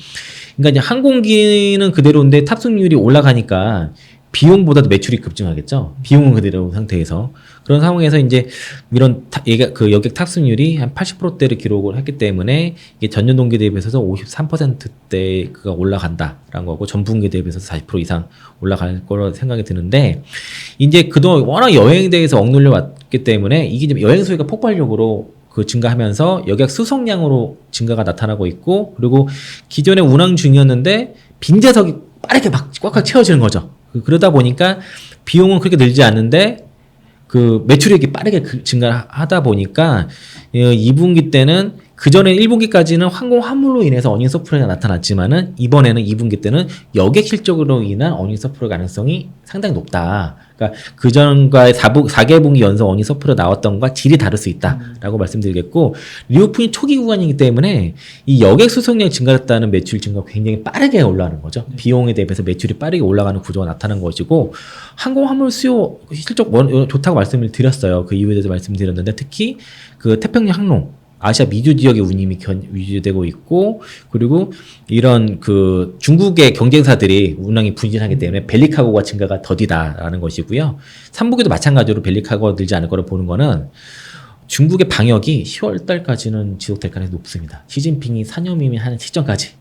그러니까 이제 항공기는 그대로인데 탑승률이 올라가니까 비용보다도 매출이 급증하겠죠. 비용은 그대로 상태에서 그런 상황에서 이제 이런 그 여객 탑승률이 한 80%대를 기록을 했기 때문에 이게 전년 동기 대비해서 53%대가 올라간다라는 거고 전분기 대비해서 40% 이상 올라갈 거로 생각이 드는데 이제 그동안 워낙 여행에 대해서 억눌려 왔기 때문에 이게 이제 여행 수요가 폭발적으로 그 증가하면서 여객 수송량으로 증가가 나타나고 있고 그리고 기존에 운항 중이었는데 빈좌석이 빠르게 막 꽉꽉 채워지는 거죠. 그러다 보니까 비용은 그렇게 늘지 않는데 그 매출액이 빠르게 증가하다 보니까 2분기 때는 그전에 1분기까지는 항공 화물로 인해서 어닝 서프라이가 나타났지만은 이번에는 2분기 때는 여객 실적으로 인한 어닝 서프라이 가능성이 상당히 높다. 그러니까 그전과의 4개 분기 연속 어닝 서프라 나왔던 것과 질이 다를 수 있다라고 말씀드리겠고 리오프닝 초기 구간이기 때문에 이 여객 수송량 증가했다는 매출 증가가 굉장히 빠르게 올라가는 거죠. 비용에 대비해서 매출이 빠르게 올라가는 구조가 나타난 것이고 항공 화물 수요 실적 좋다고 말씀을 드렸어요. 그 이유에 대해서 말씀드렸는데 특히 그 태평양 항로 아시아 미주 지역의 운임이 유지되고 있고 그리고 이런 그 중국의 경쟁사들이 운항이 부진하기 때문에 벨리카고가 증가가 더디다라는 것이고요. 3분기도 마찬가지로 벨리카고가 늘지 않을 거를 보는 거는 중국의 방역이 10월 달까지는 지속될 가능성이 높습니다. 시진핑이 사념임이 하는 시점까지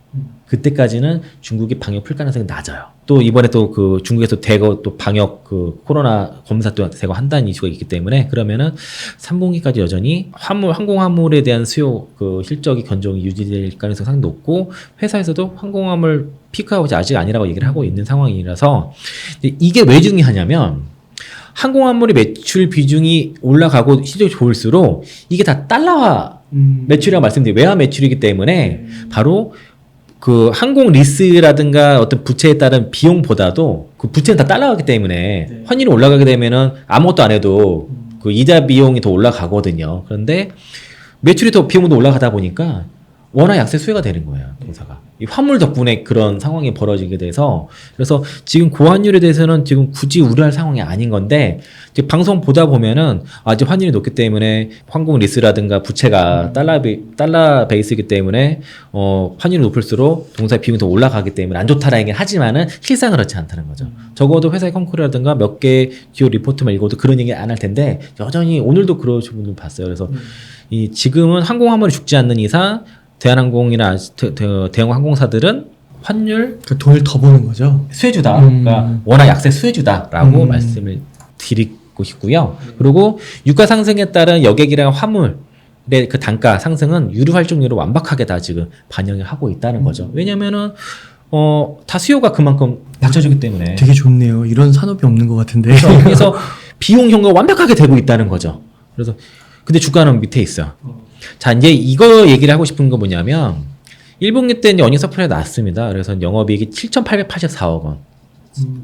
그때까지는 중국이 방역 풀 가능성이 낮아요. 또 이번에 또 그 중국에서 대거 또 방역 그 코로나 검사 또 대거 한다는 이슈가 있기 때문에 그러면은 3분기까지 여전히 항공 화물에 대한 수요 그 실적이 견종이 유지될 가능성이 상당히 높고 회사에서도 항공 화물 피크아웃이 아직 아니라고 얘기를 하고 있는 상황이라서 이게 왜 중요하냐면 항공 화물의 매출 비중이 올라가고 실적이 좋을수록 이게 다 달러화 매출이라고 말씀드려요. 외화 매출이기 때문에 바로 그 항공 리스라든가 어떤 부채에 따른 비용보다도 그 부채는 다 달러가기 때문에 환율이 올라가게 되면은 아무것도 안 해도 그 이자 비용이 더 올라가거든요. 그런데 매출이 더 비용도 올라가다 보니까 워낙 약세 수혜가 되는 거예요, 동사가. 이 환물 덕분에 그런 상황이 벌어지게 돼서, 그래서 지금 고환율에 대해서는 지금 굳이 우려할 상황이 아닌 건데, 이제 방송 보다 보면은, 이제 환율이 높기 때문에 항공 리스라든가 부채가 달러 베이스이기 때문에, 환율이 높을수록 동사의 비용이 더 올라가기 때문에 안 좋다라는 얘기는 하지만은 실상 그렇지 않다는 거죠. 적어도 회사의 컴코리라든가 몇 개 기업 리포트만 읽어도 그런 얘기 안 할 텐데, 여전히 오늘도 그러신 분들 봤어요. 그래서 지금은 항공 화물이 죽지 않는 이상, 대한항공이나 대형 항공사들은 환율 그 돈을 더 버는 거죠. 수혜주다. 그러니까 워낙 약세 수혜주다라고 말씀을 드리고 싶고요. 그리고 유가 상승에 따른 여객이랑 화물의 그 단가 상승은 유류 활동률을 완벽하게 다 지금 반영을 하고 있다는 거죠. 왜냐면은 다 수요가 그만큼 받쳐주기 때문에. 되게 좋네요. 이런 산업이 없는 것 같은데. 그래서 비용 효과가 완벽하게 되고 있다는 거죠. 그래서 근데 주가는 밑에 있어요. 자, 이제 이거 얘기를 하고 싶은 거 뭐냐면 1분기 때 이제 어닝 서프라이 나왔습니다. 그래서 영업이익이 7,884억 원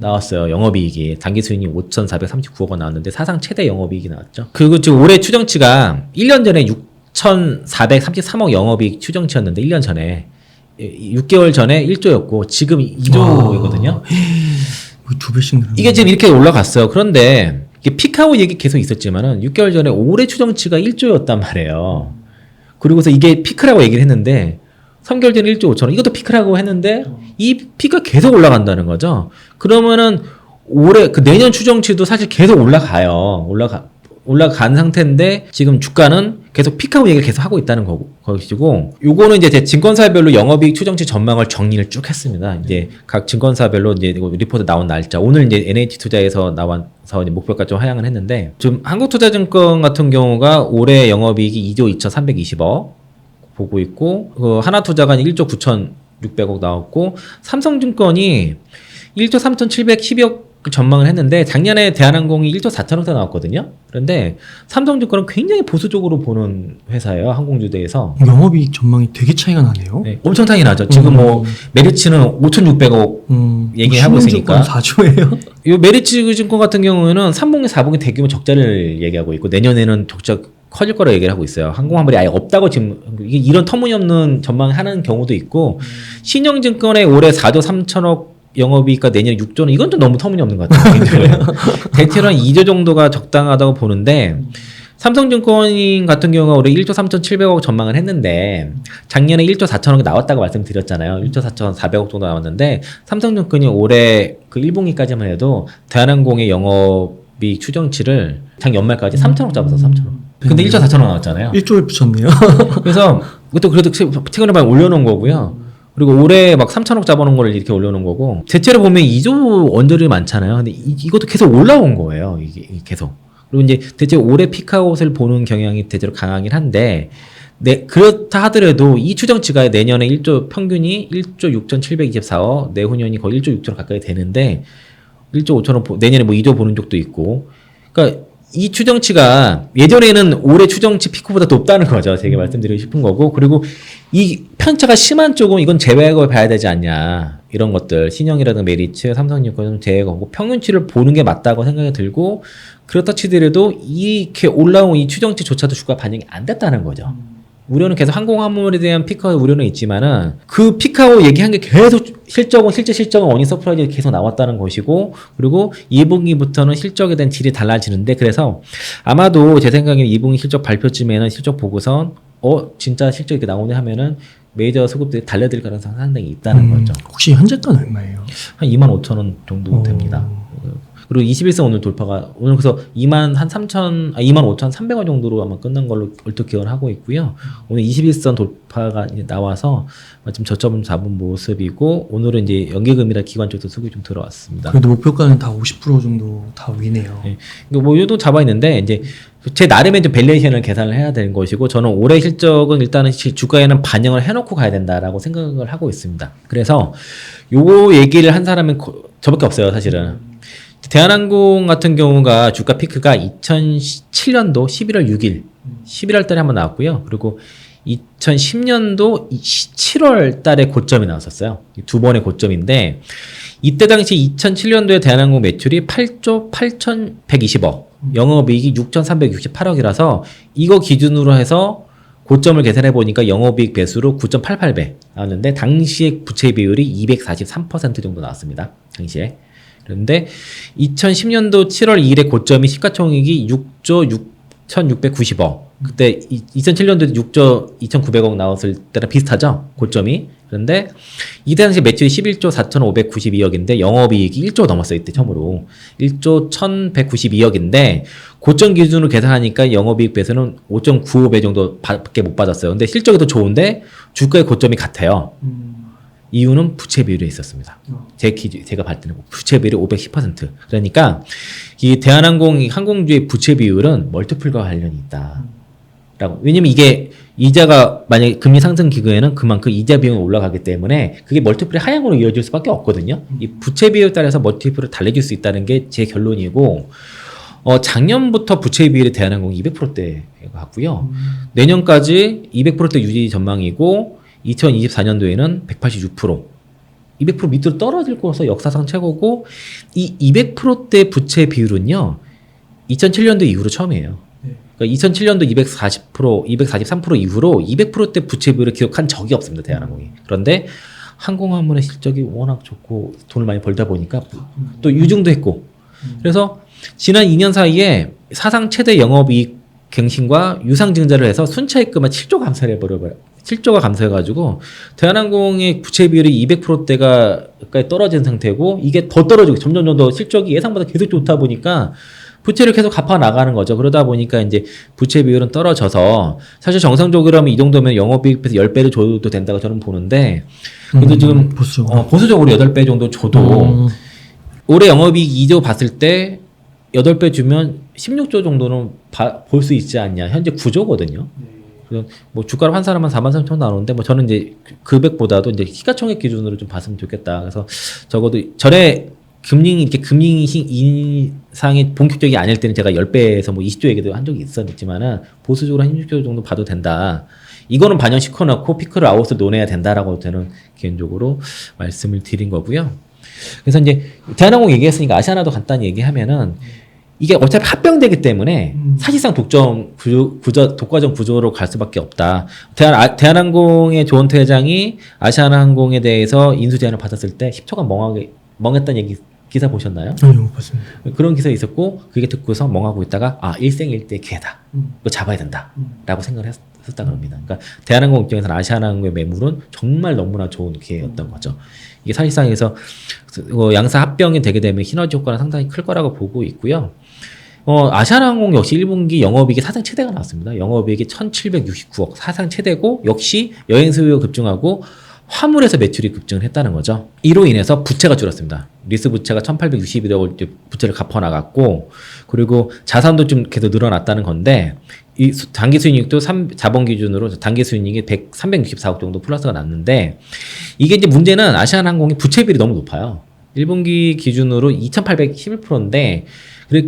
나왔어요. 영업이익이 단기 수익이 5,439억 원 나왔는데 사상 최대 영업이익이 나왔죠. 그리고 지금 올해 추정치가 1년 전에 6,433억 영업이익 추정치였는데 1년 전에 6개월 전에 1조였고 지금 2조거든요. 2배씩 늘은 이게 지금 이렇게 올라갔어요. 그런데 이게 피크아웃 얘기 계속 있었지만은 6개월 전에 올해 추정치가 1조였단 말이에요. 그리고서 이게 피크라고 얘기를 했는데 3개월 전에 1조 5천원 이것도 피크라고 했는데 이 피크가 계속 올라간다는 거죠. 그러면은 올해 그 내년 추정치도 사실 계속 올라가요. 올라간 상태인데 지금 주가는 계속 피크아웃 얘기를 계속 하고 있다는 것이고 요거는 이제 제 증권사별로 영업이익 추정치 전망을 정리를 쭉 했습니다. 이제 각 증권사별로 이제 리포트 나온 날짜 오늘 이제 NH투자에서 나와서 이제 목표가 좀 하향을 했는데 지금 한국투자증권 같은 경우가 올해 영업이익이 2조 2,320억 보고 있고 그 하나투자가 1조 9,600억 나왔고 삼성증권이 1조 3,712억 전망을 했는데 작년에 대한항공이 1조 4천억대 나왔거든요. 그런데 삼성증권은 굉장히 보수적으로 보는 회사예요. 항공주대에서. 영업이익 전망이 되게 차이가 나네요. 네, 엄청 차이 나죠. 지금 뭐 메리츠는 5,600억 얘기하고 있으니까. 4조예요? 이 메리츠 증권 같은 경우에는 3분기, 4분기 대규모 적자를 얘기하고 있고 내년에는 적자 커질 거라 얘기를 하고 있어요. 항공화물이 아예 없다고 지금 이런 터무니없는 전망하는 경우도 있고 신영증권의 올해 4조 3천억 영업이익과 내년에 6조는 이건 좀 너무 터무니없는 것 같아요. 대체로 한 2조 정도가 적당하다고 보는데 삼성증권 같은 경우가 올해 1조 3,700억 전망을 했는데 작년에 1조 4천억이 나왔다고 말씀드렸잖아요. 1조 4,400억 정도 나왔는데 삼성증권이 올해 그 1분기까지만 해도 대한항공의 영업이익 추정치를 작년 연말까지 3천억 잡아서 3천억. 근데 1조 4천억 나왔잖아요. 1조를 붙였네요. 그래서 그것도 그래도 최근에 많이 올려놓은 거고요. 그리고 올해 막 3천억 잡아놓은 거를 이렇게 올려놓은 거고 대체로 보면 2조 원전이 많잖아요. 근데 이것도 계속 올라온 거예요. 이게 계속. 그리고 이제 대체 올해 피크아웃을 보는 경향이 대체로 강하긴 한데 그렇다 하더라도 이 추정치가 내년에 1조 평균이 1조 6,724억 내후년이 거의 1조 6천억 가까이 되는데 1조 5천억 내년에 뭐 2조 보는 쪽도 있고 그러니까 이 추정치가 예전에는 올해 추정치 피크보다 높다는 거죠. 제가 말씀드리고 싶은 거고 그리고 이 편차가 심한 쪽은 이건 제외하고 봐야 되지 않냐 이런 것들 신영이라든가 메리츠, 삼성증권은 제외하고 평균치를 보는 게 맞다고 생각이 들고 그렇다 치더라도 이렇게 올라온 이 추정치조차도 주가 반영이 안 됐다는 거죠. 우려는 계속 항공화물에 대한 피크아웃 우려는 있지만은 그 피크아웃 얘기한 게 계속 실제 실적은 어닝 서프라이즈 계속 나왔다는 것이고 그리고 2분기부터는 실적에 대한 질이 달라지는데 그래서 아마도 제 생각에는 2분기 실적 발표쯤에는 실적 보고선 진짜 실적 이렇게 나오네 하면은 메이저 수급들이 달려들 가능성이 상당히 있다는 거죠. 혹시 현재가는 얼마예요? 한 25,000원 정도 됩니다. 그리고 21선 오늘 돌파가 오늘 그래서 25,300원 정도로 아마 끝난 걸로 얼핏 기억을 하고 있고요. 오늘 21선 돌파가 이제 나와서 지금 저점을 잡은 모습이고 오늘은 이제 연계금이라 기관 쪽도 수급이 좀 들어왔습니다. 그래도 목표가는 다 50% 정도 다 위네요. 네. 뭐 요도 잡아 있는데 이제 제 나름의 좀 밸류에이션을 계산을 해야 되는 것이고 저는 올해 실적은 일단은 주가에는 반영을 해놓고 가야 된다라고 생각을 하고 있습니다. 그래서 요 얘기를 한 사람은 저밖에 없어요, 사실은. 대한항공 같은 경우가 주가 피크가 2007년도 11월 6일, 11월 달에 한번 나왔고요. 그리고 2010년도 7월 달에 고점이 나왔었어요. 두 번의 고점인데 이때 당시 2007년도에 대한항공 매출이 8조 8,120억, 영업이익이 6,368억이라서 이거 기준으로 해서 고점을 계산해 보니까 영업이익 배수로 9.88배 나왔는데 당시의 부채 비율이 243% 정도 나왔습니다. 당시에. 그런데 2010년도 7월 2일에 고점이 시가총액이 6조 6,690억. 그때 2007년도 6조 2,900억 나왔을 때랑 비슷하죠? 고점이. 그런데 이때 당시 매출이 11조 4,592억인데 영업이익이 1조 넘었어요. 이때 처음으로. 1조 1,192억인데 고점 기준으로 계산하니까 영업이익 배수는 5.95배 정도 밖에 못 받았어요. 근데 실적이 더 좋은데 주가의 고점이 같아요. 이유는 부채 비율에 있었습니다. 제가 봤을 때는 부채 비율이 510%. 그러니까 이 대한항공 항공주의 부채 비율은 멀티플과 관련이 있다. 라고. 왜냐면 이게 이자가 만약에 금리 상승 기간에는 그만큼 이자 비용이 올라가기 때문에 그게 멀티플이 하향으로 이어질 수밖에 없거든요. 이 부채 비율에 따라서 멀티플을 달래줄 수 있다는 게 제 결론이고, 작년부터 부채 비율이 대한항공이 200%대 같고요. 내년까지 200%대 유지 전망이고 2024년도에는 186%. 200% 밑으로 떨어질 거라서 역사상 최고고, 이 200%대 부채 비율은요 2007년도 이후로 처음이에요. 그러니까 2007년도 240%, 243% 이후로 200%대 부채 비율을 기록한 적이 없습니다. 대한항공이. 그런데 항공화물의 실적이 워낙 좋고 돈을 많이 벌다 보니까 또 유증도 했고, 그래서 지난 2년 사이에 사상 최대 영업이익 갱신과 유상증자를 해서 순차익금을 7조 감소를 해버려요. 7조가 감소해가지고 대한항공의 부채 비율이 200%대가 떨어진 상태고, 이게 더 떨어지고 점점 더 실적이 예상보다 계속 좋다 보니까 부채를 계속 갚아 나가는 거죠. 그러다 보니까 이제 부채 비율은 떨어져서 사실 정상적으로 하면 이 정도면 영업이익에서 10배를 줘도 된다고 저는 보는데, 근데 지금 보수적으로 8배 정도 줘도 올해 영업이익 2조 봤을 때 8배 주면 16조 정도는 볼 수 있지 않냐. 현재 9조거든요. 그래서 뭐 주가를 환산하면 43,000원 나오는데, 뭐 저는 이제 금액보다도 이제 시가총액 기준으로 좀 봤으면 좋겠다. 그래서 적어도 전에 금리 인상이 본격적이 아닐 때는 제가 10배에서 뭐 20조 얘기도 한 적이 있었지만은 보수적으로 한 16조 정도 봐도 된다. 이거는 반영 시켜놓고 피크를 아웃을 논해야 된다라고 저는 개인적으로 말씀을 드린 거고요. 그래서 이제 대한항공 얘기했으니까 아시아나도 간단히 얘기하면은 이게 어차피 합병되기 때문에 사실상 독과점 구조로 갈 수밖에 없다. 대한항공의 조원태 회장이 아시아나항공에 대해서 인수 제안을 받았을 때 10초간 멍했다는 얘기 기사 보셨나요? 아니요, 못 봤습니다. 그런 기사 있었고, 그게 듣고서 멍하고 있다가 일생일대 기회다. 이거 잡아야 된다. 라고 생각을 했었다 그럽니다. 그러니까 대한항공 입장에서는 아시아나항공의 매물은 정말 너무나 좋은 기회였던 거죠. 이게 사실상에서 양사 합병이 되게 되면 시너지 효과는 상당히 클 거라고 보고 있고요. 아시아나항공 역시 1분기 영업이익이 사상 최대가 나왔습니다. 영업이익이 1,769억, 사상 최대고, 역시 여행 수요 급증하고 화물에서 매출이 급증을 했다는 거죠. 이로 인해서 부채가 줄었습니다. 리스 부채가 1,861억을 부채를 갚아 나갔고, 그리고 자산도 좀 계속 늘어났다는 건데, 이 단기 수익률도 자본 기준으로 단기 수익률이 364억 정도 플러스가 났는데, 이게 이제 문제는 아시아나항공이 부채 비율이 너무 높아요. 1분기 기준으로 2,811%인데,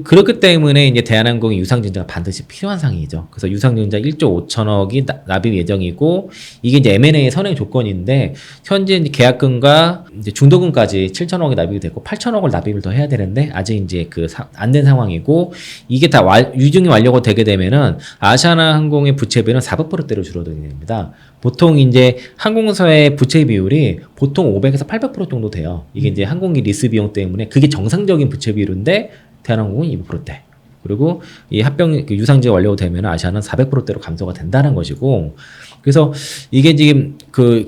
그렇기 때문에 이제 대한항공의 유상증자가 반드시 필요한 상황이죠. 그래서 유상증자 1조 5천억이 납입 예정이고, 이게 이제 M&A 선행 조건인데, 현재 이제 계약금과 이제 중도금까지 7천억이 납입이 됐고 8천억을 납입을 더 해야 되는데 아직 이제 안 된 상황이고, 이게 다 유증이 완료가 되게 되면은 아시아나항공의 부채비는 400%대로 줄어들게 됩니다. 보통 이제 항공사의 부채 비율이 보통 500에서 800% 정도 돼요. 이게 이제 항공기 리스 비용 때문에 그게 정상적인 부채 비율인데, 대한항공은 200%대. 그리고 이 합병 유상증자 완료가 되면 아시아는 400%대로 감소가 된다는 것이고, 그래서 이게 지금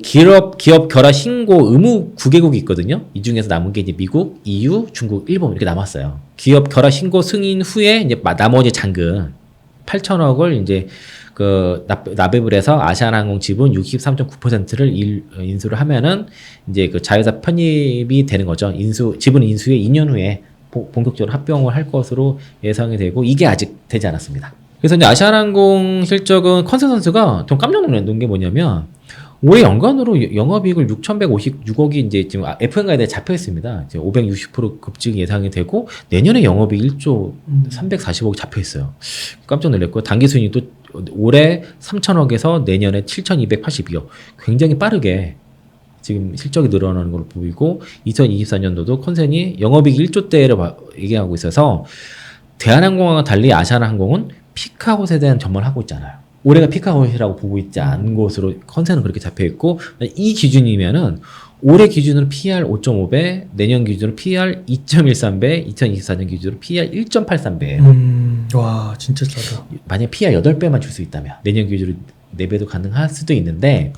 기업 결합 신고 의무 9개국이 있거든요. 이 중에서 남은 게 이제 미국, EU, 중국, 일본 이렇게 남았어요. 기업 결합 신고 승인 후에 이제 나머지 잔금 8천억을 이제 납입을 해서 아시아나항공 지분 63.9%를 인수를 하면은 이제 자회사 편입이 되는 거죠. 지분 인수의 2년 후에 본격적으로 합병을 할 것으로 예상이 되고, 이게 아직 되지 않았습니다. 그래서 이제 아시아나항공 실적은 컨센서스가 좀 깜짝 놀란 게 뭐냐면, 올해 연간으로 영업이익을 6,156억이 이제 지금 FM 가이드에 잡혀 있습니다. 이제 560% 급증 예상이 되고, 내년에 영업이익 1조 340억이 잡혀 있어요. 깜짝 놀랐고, 단기 수익도 올해 3천억에서 내년에 7,282억. 굉장히 빠르게 지금 실적이 늘어나는 걸로 보이고, 2024년도도 컨센이 영업이익 1조대를 얘기하고 있어서, 대한항공과 달리 아시아나항공은 피크아웃에 대한 전망을 하고 있잖아요. 올해가 피크아웃이라고 보고 있지 않은 것으로 컨센은 그렇게 잡혀 있고 이 기준이면은 올해 기준으로 PER 5.5배, 내년 기준으로 PER 2.13배, 2024년 기준으로 PER 1.83배예요. 와 진짜 싸다. 만약 PER 8배만 줄 수 있다면 내년 기준으로 4배도 가능할 수도 있는데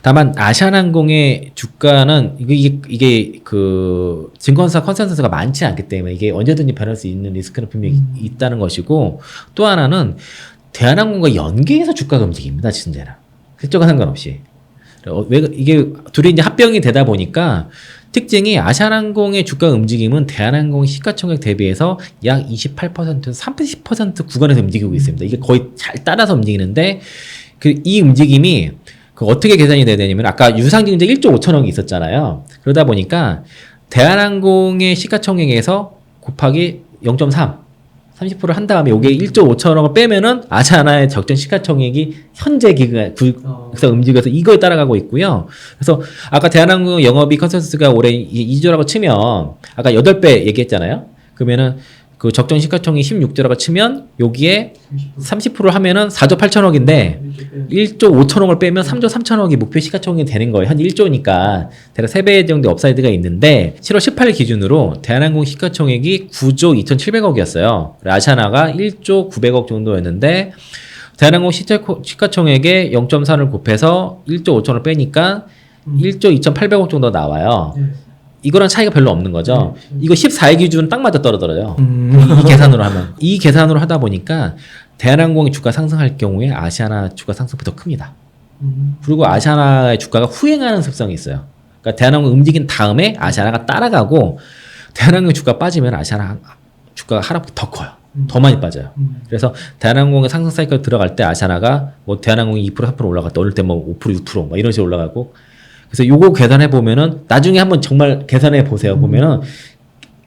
다만 아시아나항공의 주가는 이게 그 증권사 컨센서스가 많지 않기 때문에 이게 언제든지 변할 수 있는 리스크는 분명히 있다는 것이고 또 하나는 대한항공과 연계해서 주가가 움직입니다. 진짜는 그쪽과 상관없이 왜 이게 둘이 이제 합병이 되다 보니까 특징이 아시아나항공의 주가 움직임은 대한항공 시가총액 대비해서 약 28%에서 30% 구간에서 움직이고 있습니다. 이게 거의 잘 따라서 움직이는데 이 움직임이 어떻게 계산이 돼야 되냐면 아까 유상증자 1조 5천억이 있었잖아요. 그러다 보니까 대한항공의 시가총액에서 곱하기 0.3 30%를 한 다음에 요게 1조 5천억을 빼면은 아시아나의 적정 시가총액이 현재 기금에서 움직여서 이거에 따라가고 있고요. 그래서 아까 대한항공 영업이익 컨센서스가 올해 2조라고 치면 아까 8배 얘기했잖아요. 그러면은 그 적정 시가총액이 16조라고 치면 여기에 30% 하면은 4조 8천억인데 1조 5천억을 빼면 3조 3천억이 목표 시가총액이 되는 거예요. 한 1조니까 대략 3배 정도 업사이드가 있는데 7월 18일 기준으로 대한항공 시가총액이 9조 2,700억이었어요. 아시아나가 1조 900억 정도였는데 대한항공 시가총액에 0.4를 곱해서 1조 5천을 빼니까 1조 2,800억 정도 나와요. 이거랑 차이가 별로 없는 거죠. 이거 14일 기준은 딱 맞아 떨어져요. 이 계산으로 하면. 이 계산으로 하다 보니까 대한항공의 주가 상승할 경우에 아시아나 주가 상승보다 더 큽니다. 그리고 아시아나의 주가가 후행하는 습성이 있어요. 그러니까 대한항공 움직인 다음에 아시아나가 따라가고 대한항공 주가 빠지면 아시아나 주가가 하락폭이 더 커요. 더 많이 빠져요. 그래서 대한항공의 상승 사이클 들어갈 때 아시아나가 뭐 대한항공이 2% 3% 올라갈 때 어느 때 뭐 5% 6% 막 이런 식으로 올라가고 그래서 요거 계산해 보면은 나중에 한번 정말 계산해 보세요. 보면은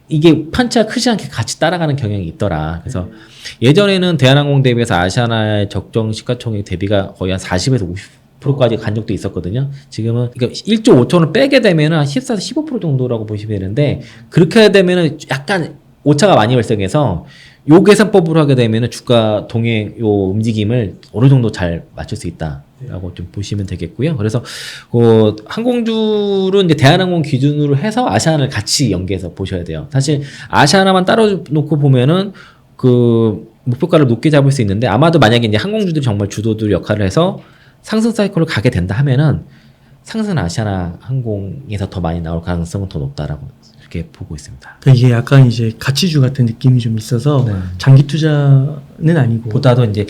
이게 편차가 크지 않게 같이 따라가는 경향이 있더라. 그래서 예전에는 대한항공 대비해서 아시아나의 적정 시가총액 대비가 거의 한 40에서 50%까지 간 적도 있었거든요. 지금은 그러니까 1조 5천을 빼게 되면은 한 14에서 15% 정도라고 보시면 되는데 그렇게 되면은 약간 오차가 많이 발생해서 요 계산법으로 하게 되면은 주가 동행 요 움직임을 어느 정도 잘 맞출 수 있다라고 좀 보시면 되겠고요. 그래서 항공주는 이제 대한항공 기준으로 해서 아시아나를 같이 연계해서 보셔야 돼요. 사실 아시아나만 따로 놓고 보면은 그 목표가를 높게 잡을 수 있는데 아마도 만약에 이제 항공주들이 정말 주도들 역할을 해서 상승 사이클을 가게 된다 하면은 상승 아시아나 항공에서 더 많이 나올 가능성은 더 높다라고 이렇게 보고 있습니다. 그러니까 이게 약간 이제 가치주 같은 느낌이 좀 있어서 네. 장기 투자는 아니고 보다도 이제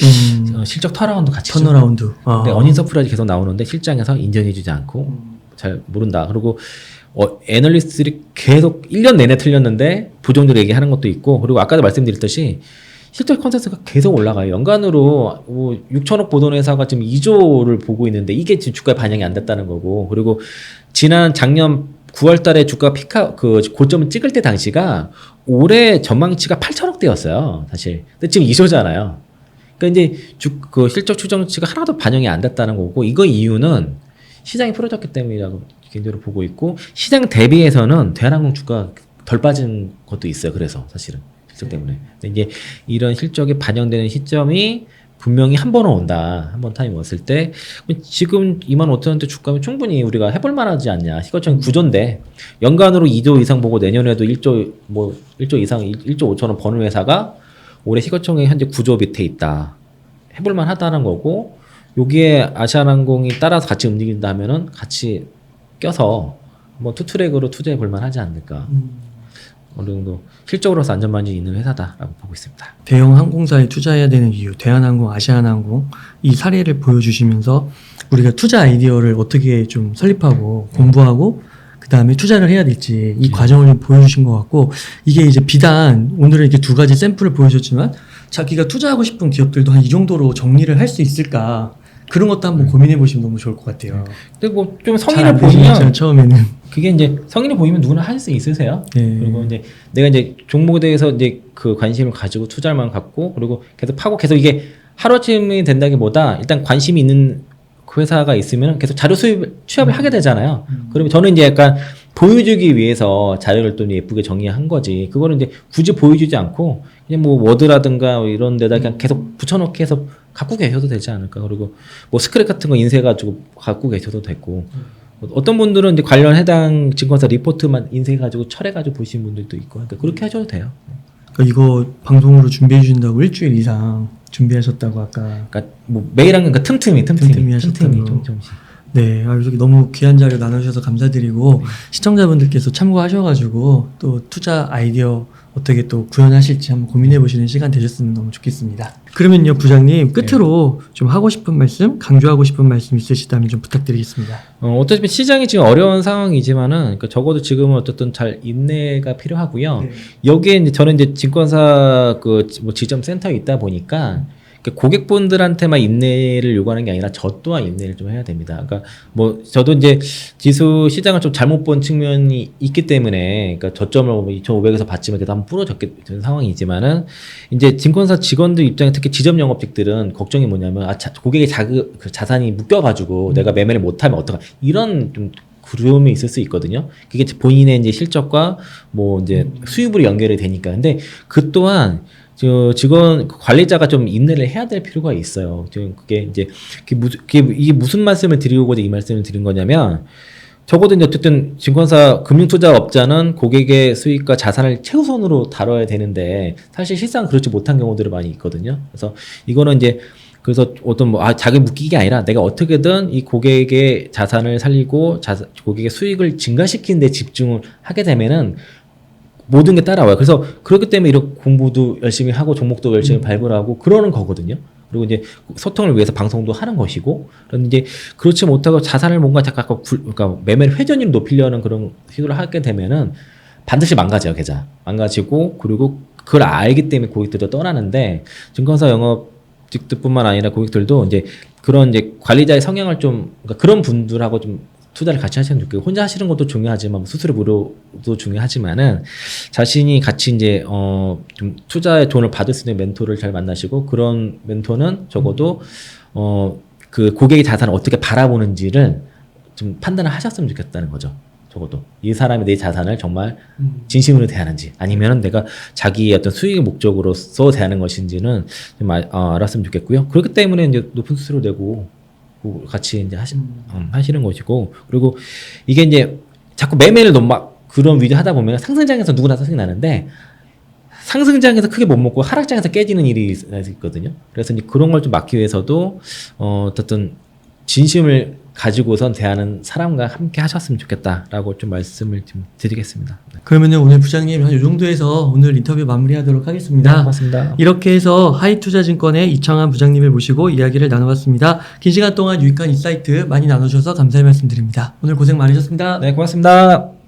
실적 턴어라운드 같이 턴어라운드. 근데 어닝 서프라이즈 계속 나오는데 실장에서 인정해주지 않고 잘 모른다. 그리고 애널리스트들이 계속 1년 내내 틀렸는데 부정들 얘기하는 것도 있고 그리고 아까도 말씀드렸듯이 실적 컨센서스가 계속 올라가요. 연간으로 6천억 보던 회사가 지금 2조를 보고 있는데 이게 지금 주가에 반영이 안 됐다는 거고 그리고 작년 9월 달에 주가 고점을 찍을 때 당시가 올해 전망치가 8천억대였어요. 사실. 근데 지금 2조잖아요. 그러니까 이제 실적 추정치가 하나도 반영이 안 됐다는 거고 이거 이유는 시장이 풀어졌기 때문이라고 개인적으로 보고 있고 시장 대비해서는 대한항공 주가 덜 빠진 것도 있어요. 그래서 사실은 실적 때문에. 근데 이제 이런 실적이 반영되는 시점이 분명히 한 번은 온다. 한 번 타임 왔을 때 지금 25,000원대 주가면 충분히 우리가 해볼 만하지 않냐. 시가총액 9조인데 연간으로 2조 이상 보고 내년에도 1조 이상 1조 5천원 버는 회사가 올해 시가총액 현재 9조 밑에 있다. 해볼 만하다는 거고 여기에 아시아나항공이 따라서 같이 움직인다면은 같이 껴서 한번 투트랙으로 투자해 볼 만하지 않을까. 어느 정도 실적으로서 안전망이 있는 회사다라고 보고 있습니다. 대형 항공사에 투자해야 되는 이유, 대한항공, 아시아나항공 이 사례를 보여주시면서 우리가 투자 아이디어를 어떻게 좀 설립하고 공부하고 그 다음에 투자를 해야 될지 이 과정을 좀 보여주신 것 같고 이게 이제 비단 오늘은 이렇게 두 가지 샘플을 보여줬지만 자기가 투자하고 싶은 기업들도 한 이 정도로 정리를 할 수 있을까 그런 것도 한번 고민해 보시면 너무 좋을 것 같아요. 근데 뭐 좀 잘 성인을 안 되시겠죠, 보이면 처음에는. 그게 이제 성인을 보이면 누구나 할 수 있으세요. 네. 그리고 이제 내가 이제 종목에 대해서 이제 그 관심을 가지고 투자만 갖고 그리고 계속 파고 계속 이게 하루아침이 된다기보다 일단 관심이 있는 그 회사가 있으면 계속 자료 취합을 하게 되잖아요. 그러면 저는 이제 약간 보여주기 위해서 자료를 또 예쁘게 정리한 거지. 그거는 이제 굳이 보여주지 않고 그냥 뭐 워드라든가 이런 데다 그냥 계속 붙여놓게 해서 갖고 계셔도 되지 않을까. 그리고 뭐 스크랩 같은 거 인쇄해가지고 갖고 계셔도 되고. 어떤 분들은 이제 관련 해당 증권사 리포트만 인쇄해가지고 철해가지고 보시는 분들도 있고. 그러니까 그렇게 하셔도 돼요. 그러니까 이거 방송으로 준비해 주신다고 일주일 이상 준비하셨다고 아까. 그러니까 뭐 매일 한 거 틈틈이 하셨다고. 조금씩. 네, 이렇게 너무 귀한 자료 나눠주셔서 감사드리고 시청자분들께서 참고하셔가지고 또 투자 아이디어 어떻게 또 구현하실지 한번 고민해 보시는 시간 되셨으면 너무 좋겠습니다. 그러면요, 부장님 끝으로 좀 하고 싶은 말씀, 강조하고 싶은 말씀 있으시다면 좀 부탁드리겠습니다. 어차피 시장이 지금 어려운 상황이지만은 그러니까 적어도 지금은 어쨌든 잘 인내가 필요하고요. 네. 여기에 이제 저는 이제 증권사 그 뭐 지점 센터에 있다 보니까 그러니까 고객분들한테만 인내를 요구하는 게 아니라 저 또한 인내를 좀 해야 됩니다. 그러니까 뭐 저도 이제 지수 시장을 좀 잘못 본 측면이 있기 때문에 그러니까 저점을 2,500에서 봤지만 그래도 한번 부러졌게 된 상황이지만은 이제 증권사 직원들 입장에 특히 지점 영업직들은 걱정이 뭐냐면 고객의 그 자산이 묶여가지고 내가 매매를 못하면 어떡하 이런 좀 두려움이 있을 수 있거든요. 그게 본인의 이제 실적과 뭐 이제 수입으로 연결이 되니까. 근데 그 또한 저 직원 관리자가 좀 인내를 해야 될 필요가 있어요. 지금 그게 이제 이게 무슨 말씀을 드리고자 이 말씀을 드린 거냐면 적어도 이제 어쨌든 증권사 금융투자업자는 고객의 수익과 자산을 최우선으로 다뤄야 되는데 사실 실상 그렇지 못한 경우들이 많이 있거든요. 그래서 이거는 이제 그래서 어떤 뭐 자기 묶이게 아니라 내가 어떻게든 이 고객의 자산을 살리고 고객의 수익을 증가시키는 데 집중을 하게 되면은 모든 게 따라와요. 그래서 그렇기 때문에 이런 공부도 열심히 하고 종목도 열심히 발굴하고 그러는 거거든요. 그리고 이제 소통을 위해서 방송도 하는 것이고, 그런데 이제 그렇지 못하고 자산을 뭔가 잠깐 그러니까 매매 회전율을 높이려는 그런 시도를 하게 되면은 반드시 망가져요, 계좌. 망가지고, 그리고 그걸 알기 때문에 고객들도 떠나는데 증권사 영업직들뿐만 아니라 고객들도 이제 그런 이제 관리자의 성향을 좀 그러니까 그런 분들하고 좀 투자를 같이 하시면 좋겠고 혼자 하시는 것도 중요하지만 수수료 무료도 중요하지만은 자신이 같이 이제 좀 투자의 돈을 받을 수 있는 멘토를 잘 만나시고 그런 멘토는 적어도 그 고객의 자산을 어떻게 바라보는지를 좀 판단을 하셨으면 좋겠다는 거죠. 적어도 이 사람이 내 자산을 정말 진심으로 대하는지 아니면은 내가 자기의 어떤 수익의 목적으로서 대하는 것인지는 좀 알았으면 좋겠고요. 그렇기 때문에 이제 높은 수수료 내고 같이 이제 하시는 것이고, 그리고 이게 이제 자꾸 매매를 너무 막 그런 위주 하다 보면 상승장에서 누구나 짜증이 나는데 상승장에서 크게 못 먹고 하락장에서 깨지는 일이 있거든요. 그래서 이제 그런 걸 좀 막기 위해서도 어떤 진심을 가지고선 대하는 사람과 함께 하셨으면 좋겠다라고 좀 말씀을 좀 드리겠습니다. 그러면 오늘 부장님 한 이 정도에서 오늘 인터뷰 마무리하도록 하겠습니다. 고맙습니다. 이렇게 해서 하이투자증권의 이창환 부장님을 모시고 이야기를 나눠봤습니다. 긴 시간 동안 유익한 인사이트 많이 나눠주셔서 감사의 말씀 드립니다. 오늘 고생 많으셨습니다. 네, 고맙습니다.